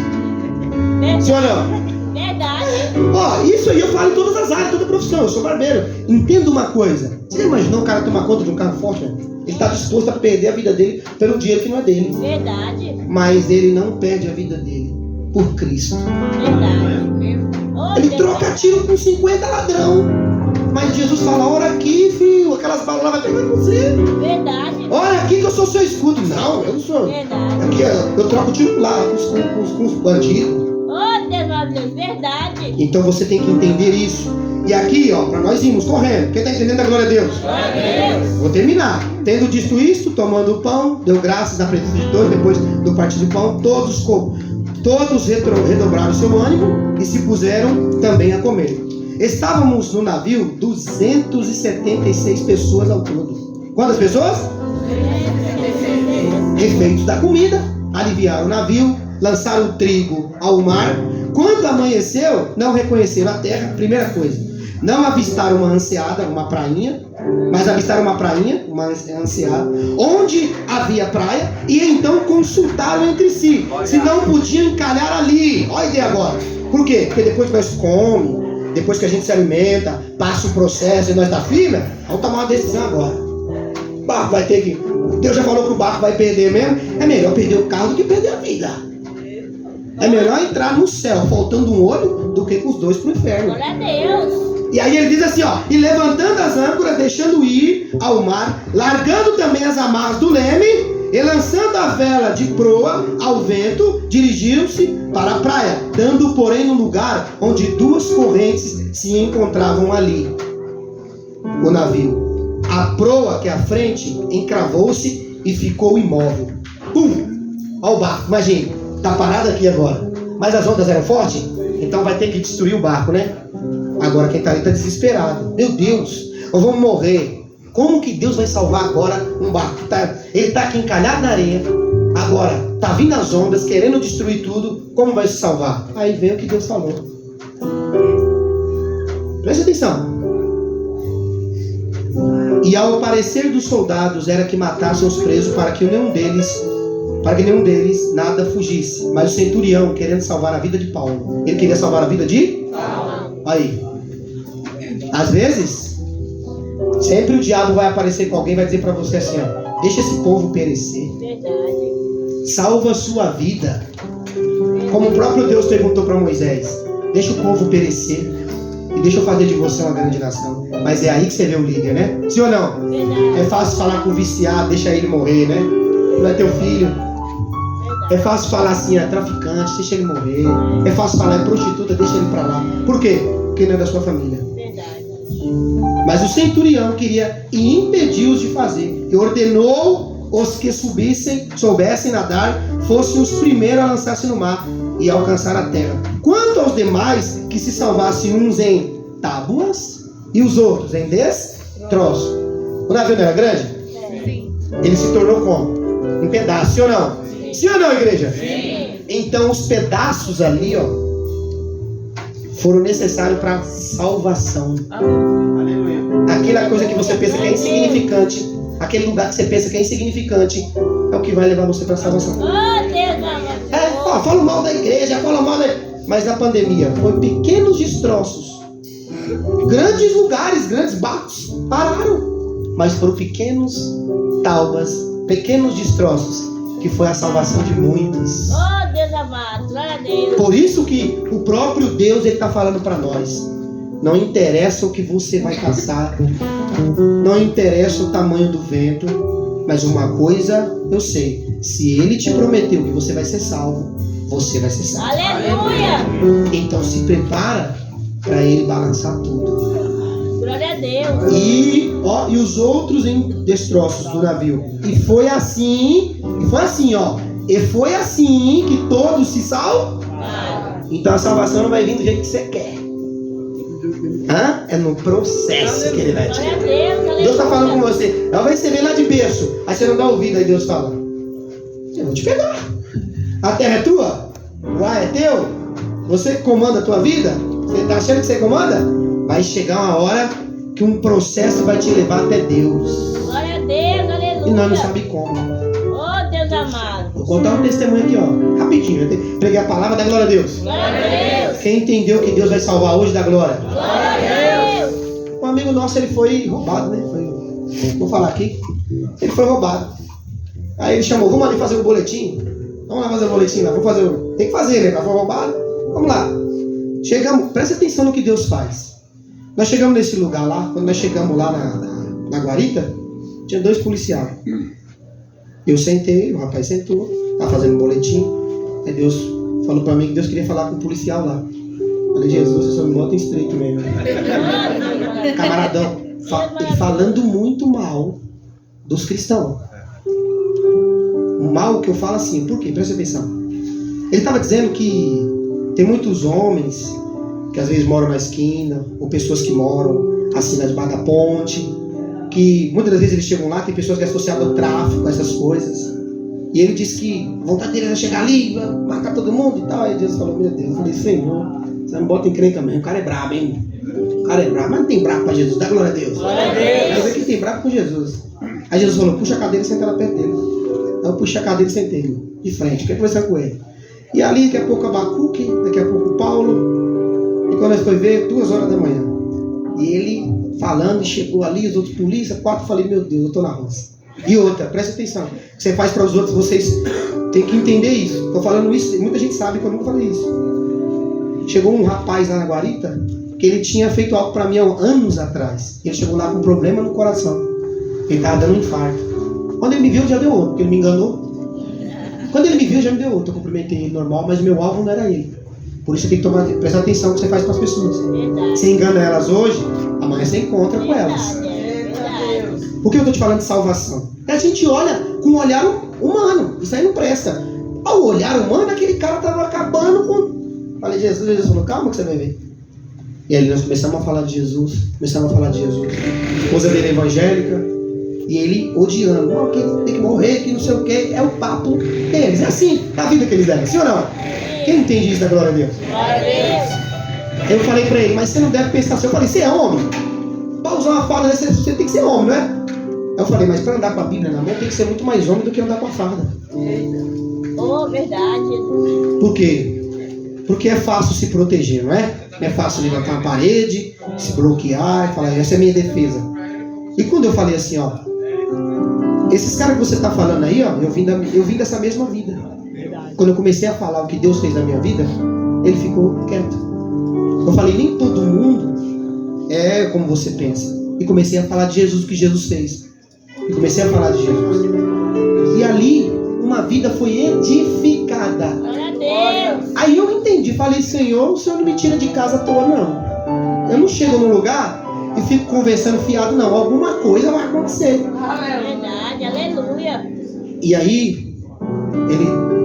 Sim ou não? Verdade. Isso aí eu falo em todas as áreas, toda profissão. Eu sou barbeiro. Entenda uma coisa. Você já imaginou um cara tomar conta de um carro forte? Né? Ele está disposto a perder a vida dele pelo dinheiro que não é dele. Verdade. Mas ele não perde a vida dele por Cristo. Verdade. Ele troca tiro com 50 ladrão. Mas Jesus fala, ora aqui, filho, aquelas balas lá vai pegar você. Verdade. Olha aqui que eu sou seu escudo. Não, eu não sou. Verdade. Aqui, eu troco tiro lá com os bandidos. Oh, Deus, meu Deus, verdade. Então você tem que entender isso. E aqui, para nós irmos correndo. Quem está entendendo a glória a Deus? Glória a Deus. Vou terminar. Tendo dito isto, tomando o pão, deu graças na presença de todos, depois do partir do pão, todos redobraram seu ânimo e se puseram também a comer. Estávamos no navio 276 pessoas ao todo. Quantas pessoas? Efeitos da comida, aliviaram o navio, lançaram o trigo ao mar. Quando amanheceu, não reconheceram a terra. Primeira coisa, não avistaram uma anseada, uma prainha, mas avistaram uma prainha, uma anseada, onde havia praia, e então consultaram entre si, se não podiam encalhar ali. Olha a ideia agora. Por quê? Porque depois que nós comemos, depois que a gente se alimenta, passa o processo e nós está firme, vamos tomar uma decisão agora. O barco vai ter que... Deus já falou que o barco vai perder mesmo. É melhor perder o carro do que perder a vida. É melhor entrar no céu faltando um olho do que com os dois para o inferno. Glória a Deus. E aí ele diz assim, e levantando as âncoras, deixando ir ao mar, largando também as amarras do leme, e lançando a vela de proa ao vento, dirigiram-se para a praia, dando porém no lugar onde duas correntes se encontravam ali. O navio, a proa, que é a frente, encravou-se e ficou imóvel. Pum! Olha o barco, imagine, está parado aqui agora, mas as ondas eram fortes, então vai ter que destruir o barco, né? Agora quem está ali está desesperado. Meu Deus, ou vamos morrer. Como que Deus vai salvar agora um barco? Ele está aqui encalhado na areia, agora está vindo as ondas, querendo destruir tudo, como vai se salvar? Aí vem o que Deus falou. Preste atenção. E ao parecer dos soldados era que matassem os presos para que nenhum deles nada fugisse. Mas o centurião, querendo salvar a vida de Paulo, ele queria salvar a vida de Paulo. Aí, às vezes, sempre o diabo vai aparecer com alguém e vai dizer para você assim, ó, deixa esse povo perecer. Verdade. Salva a sua vida. Como o próprio Deus perguntou para Moisés, deixa o povo perecer e deixa eu fazer de você uma grande nação. Mas é aí que você vê o líder, né? Sim ou não? Verdade. É fácil falar com o viciado, deixa ele morrer, né? Não é teu filho. É fácil falar assim, é traficante, deixa ele morrer. É fácil falar, é prostituta, deixa ele pra lá. Por quê? Porque não é da sua família. Verdade. Mas o centurião queria impedir-os de fazer. E ordenou os que soubessem nadar, fossem os primeiros a lançar-se no mar e alcançar a terra. Quanto aos demais, que se salvassem uns em tábuas e os outros em destroços. O navio não era grande? Sim. Ele se tornou como? Um pedaço, sim ou não? Sim ou não, igreja? Sim. Então os pedaços ali, ó, foram necessários para salvação. Aleluia. Aquela coisa que você pensa que é insignificante, aquele lugar que você pensa que é insignificante, é o que vai levar você para a salvação. Oh, Deus amado. Ó, fala mal da igreja, fala mal da... Mas na pandemia, foi pequenos destroços. Grandes lugares, grandes barcos pararam. Mas foram pequenos taubas, pequenos destroços, que foi a salvação de muitos. Oh, Deus amado. Glória a Deus. Por isso que o próprio Deus está falando para nós. Não interessa o que você vai passar, não interessa o tamanho do vento, mas uma coisa eu sei: se Ele te prometeu que você vai ser salvo, você vai ser salvo. Aleluia. Então se prepara para Ele balançar tudo. Glória a Deus. E os outros em destroços do navio. E foi assim que todos se salvaram. Então a salvação não vai vir do jeito que você quer. É no processo que Ele vai te Glória a dar. Deus. Aleluia. Deus está falando com você. Ela vai receber lá de berço. Aí você não dá ouvido. Aí Deus fala: eu vou te pegar. A terra é tua? O ar é teu? Você que comanda a tua vida? Você está achando que você comanda? Vai chegar uma hora que um processo vai te levar até Deus. Glória a Deus. Aleluia. E nós não sabemos como. Oh, Deus amado. Vou contar um testemunho aqui, ó. Rapidinho. Eu preguei a palavra da glória a Deus. Glória a Deus. Quem entendeu que Deus vai salvar hoje, dá glória. Glória a Deus. Um amigo nosso, ele foi roubado, né? Vou falar aqui. Ele foi roubado. Aí ele chamou: vamos ali fazer o boletim. Vamos lá fazer o boletim lá. Tem que fazer, né? Ela foi roubado. Vamos lá. Chegamos. Presta atenção no que Deus faz. Nós chegamos nesse lugar lá. Quando nós chegamos lá na guarita, tinha 2 policiais. Eu sentei, o rapaz sentou, estava fazendo um boletim. Aí Deus falou para mim que Deus queria falar com o policial lá. Falei: Jesus, você só me bota em estreito mesmo. Camaradão. Ele falando muito mal dos cristãos. O mal que eu falo assim, por quê? Presta atenção. Ele estava dizendo que tem muitos homens que às vezes moram na esquina, ou pessoas que moram assim na debaixo da ponte, que muitas das vezes eles chegam lá, tem pessoas que é associadas ao tráfico, essas coisas. E ele disse que a vontade dele era chegar ali, matar todo mundo e tal. Aí Deus falou: meu Deus. Eu falei: Senhor, você não bota encrenca mesmo. O cara é brabo, hein? O cara é brabo, mas não tem brabo pra Jesus. Dá glória a Deus. Glória a Deus. Quero ver quem tem brabo com Jesus. Aí Jesus falou: puxa a cadeira e senta lá perto dele. Aí eu puxei a cadeira e sentei de frente. Quer conversar com ele? E ali, daqui a pouco, Abacuque, daqui a pouco, Paulo. E quando nós foi ver, 2 horas da manhã. E ele falando, e chegou ali, os outros polícia, 4, falei: meu Deus, eu tô na roça. E outra, presta atenção. O que você faz para os outros, vocês têm que entender isso. Estou falando isso, muita gente sabe que eu nunca falei isso. Chegou um rapaz lá na guarita, que ele tinha feito algo para mim há anos atrás. Ele chegou lá com um problema no coração. Ele estava dando um infarto. Quando ele me viu, já deu outro, porque ele me enganou. Quando ele me viu, já me deu outro. Eu cumprimentei ele normal, mas o meu alvo não era ele. Por isso tem que prestar atenção no que você faz com as pessoas. Verdade. Você engana elas hoje, amanhã você encontra com elas. Verdade. Por que eu estou te falando de salvação? A gente olha com um olhar humano. Isso aí não presta. Ao olhar humano, aquele cara estava acabando com... Falei: Jesus falou: calma que você vai ver. E aí nós começamos a falar de Jesus. A esposa dele é evangélica. E ele odiando. Não, que tem que morrer, que não sei o que. É o papo deles. É assim, é a vida que eles devem. Sim ou não? Quem entende isso da glória a Deus? Glória a Deus. Eu falei pra ele, mas você não deve pensar assim. Eu falei, você é homem? Para usar uma farda, você tem que ser homem, não é? Eu falei, mas para andar com a Bíblia na mão tem que ser muito mais homem do que andar com a farda. Oh, verdade. Por quê? Porque é fácil se proteger, não é? Não é fácil levantar uma parede, se bloquear e falar, essa é a minha defesa. E quando eu falei assim, ó, esses caras que você está falando aí, ó, eu vim dessa mesma vida. Quando eu comecei a falar o que Deus fez na minha vida, ele ficou quieto. Eu falei, nem todo mundo é como você pensa. E comecei a falar de Jesus, o que Jesus fez. E comecei a falar de Jesus. E ali, uma vida foi edificada. Glória a Deus. Aí eu entendi, falei, Senhor, o Senhor não me tira de casa à toa, não. Eu não chego num lugar e fico conversando fiado, não. Alguma coisa vai acontecer. Verdade, aleluia. E aí,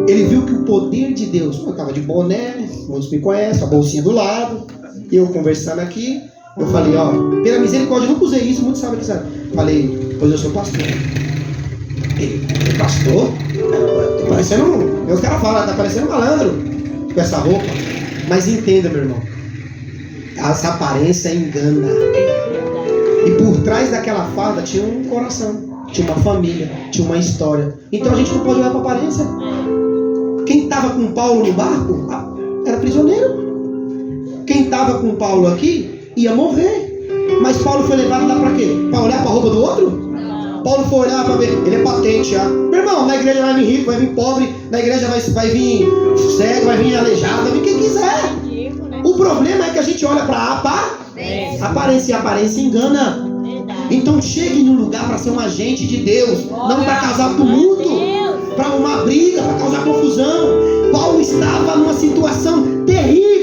ele viu que o poder de Deus, eu estava de boné, muitos me conhecem, a bolsinha do lado, eu conversando aqui, eu falei, ó, pela misericórdia, eu nunca usei isso, muitos sabem que sabe. Falei, pois eu sou pastor. Ele, pastor? Tá parecendo, meus caras falam, tá parecendo malandro com essa roupa. Mas entenda, meu irmão, essa aparência engana. E por trás daquela farda tinha um coração, tinha uma família, tinha uma história. Então a gente não pode olhar para a aparência. Quem estava com Paulo no barco era prisioneiro. Quem estava com Paulo aqui ia morrer. Mas Paulo foi levado lá para quê? Para olhar para a roupa do outro? Paulo foi olhar para ver, ele é patente já. Meu irmão, na igreja vai vir rico, vai vir pobre, na igreja vai vir cego, vai vir aleijado, vai vir quem quiser. O problema é que a gente olha para a aparência, e a aparência engana. Então chegue num lugar para ser um agente de Deus, não para causar tumulto, para arrumar briga, para causar confusão. Paulo estava numa situação terrível,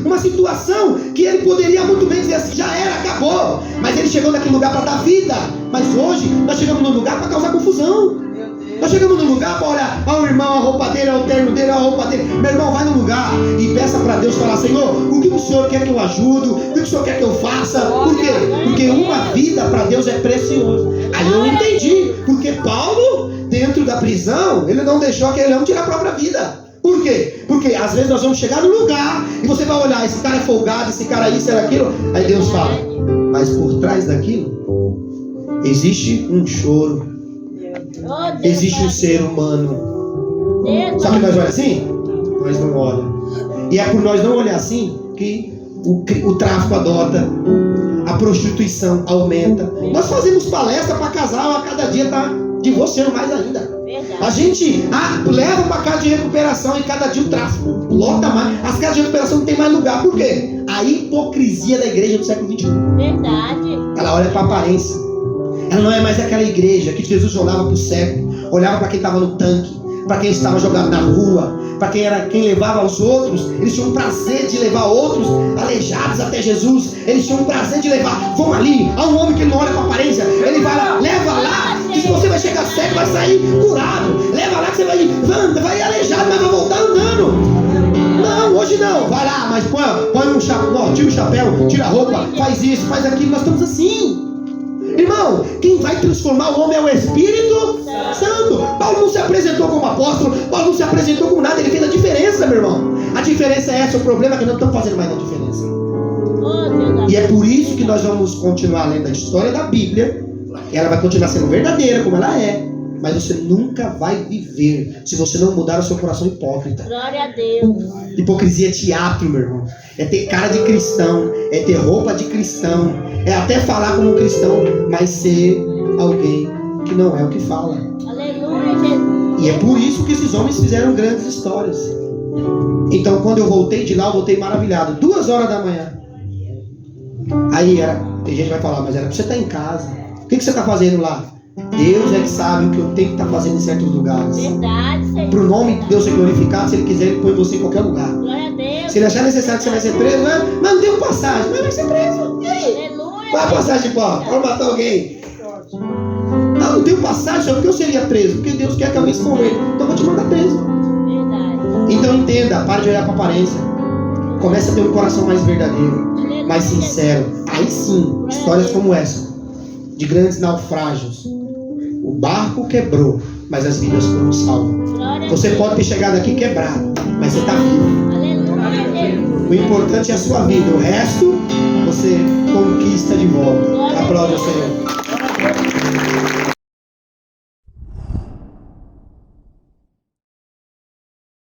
uma situação que ele poderia muito bem dizer assim, já era, acabou. Mas ele chegou naquele lugar para dar vida. Mas hoje nós chegamos num lugar para causar confusão. Nós chegamos num lugar para olhar, o irmão, a roupa dele, o terno dele, a roupa dele. Meu irmão, vai no lugar e peça para Deus, falar, Senhor, o que o Senhor quer que eu ajudo? O que o Senhor quer que eu faça? Por quê? Porque uma vida para Deus é precioso. Aí eu entendi, porque Paulo, dentro da prisão, ele não deixou aquele leão tirar a própria vida. Por quê? Porque às vezes nós vamos chegar no lugar e você vai olhar, esse cara é folgado, esse cara isso, era aquilo. Aí Deus fala, mas por trás daquilo existe um choro. Existe um ser humano. Sabe que nós olhamos assim? Nós não olhamos. E é por nós não olhar assim que o tráfico adota, a prostituição aumenta. Nós fazemos palestra para casal, a cada dia está divorciando mais ainda. A gente leva para casa de recuperação e cada dia o tráfico lota mais. As casas de recuperação não tem mais lugar. Por quê? A hipocrisia da igreja do século XXI. Verdade. Ela olha para a aparência. Ela não é mais aquela igreja que Jesus olhava para o cego, olhava para quem estava no tanque, para quem estava jogado na rua, para quem levava aos outros. Eles tinham um prazer de levar outros aleijados até Jesus. Eles tinham um prazer de levar. Vão ali, há um homem que não olha para a aparência, ele vai lá, leva lá, que se você vai chegar cego, vai sair curado. Leva lá que você vai aleijado, mas vai voltar andando. Não, hoje não, vai lá, mas põe um chapéu, tira o chapéu, tira a roupa, faz isso, faz aquilo. Nós estamos assim. Irmão, quem vai transformar o homem é o Espírito Santo. Paulo não se apresentou como apóstolo, Paulo não se apresentou como nada, ele fez a diferença, meu irmão. A diferença é essa, o problema é que não estamos fazendo mais a diferença. E é por isso que nós vamos continuar lendo a história da Bíblia. Ela vai continuar sendo verdadeira, como ela é, mas você nunca vai viver se você não mudar o seu coração hipócrita. Glória a Deus. Hipocrisia é teatro, meu irmão. É ter cara de cristão, é ter roupa de cristão, é até falar como um cristão, mas ser alguém que não é o que fala. Aleluia, Jesus. E é por isso que esses homens fizeram grandes histórias. Então quando eu voltei de lá, eu voltei maravilhado. 2 horas da manhã. Aí tem gente que vai falar, mas era pra você estar em casa. O que você está fazendo lá? Deus é que sabe o que eu tenho que estar fazendo em certos lugares. Verdade, Senhor. Para o nome de Deus ser glorificado, se Ele quiser, Ele põe você em qualquer lugar. Glória a Deus. Se Ele achar necessário que você vai ser preso, mas não tem passagem, mas vai ser preso. E aí? Aleluia. Qual é a passagem para matar alguém? Não tenho passagem, só porque eu seria preso, porque Deus quer que alguém se converta. Então eu vou te mandar preso. Verdade. Então entenda, pare de olhar para a aparência. Começa a ter um coração mais verdadeiro, mais sincero. Aí sim, histórias como essa, de grandes naufrágios. O barco quebrou, mas as vidas foram salvas. Você pode ter chegado aqui quebrado, mas você está vivo. O importante é a sua vida, o resto você conquista de volta. Aplaude o Senhor.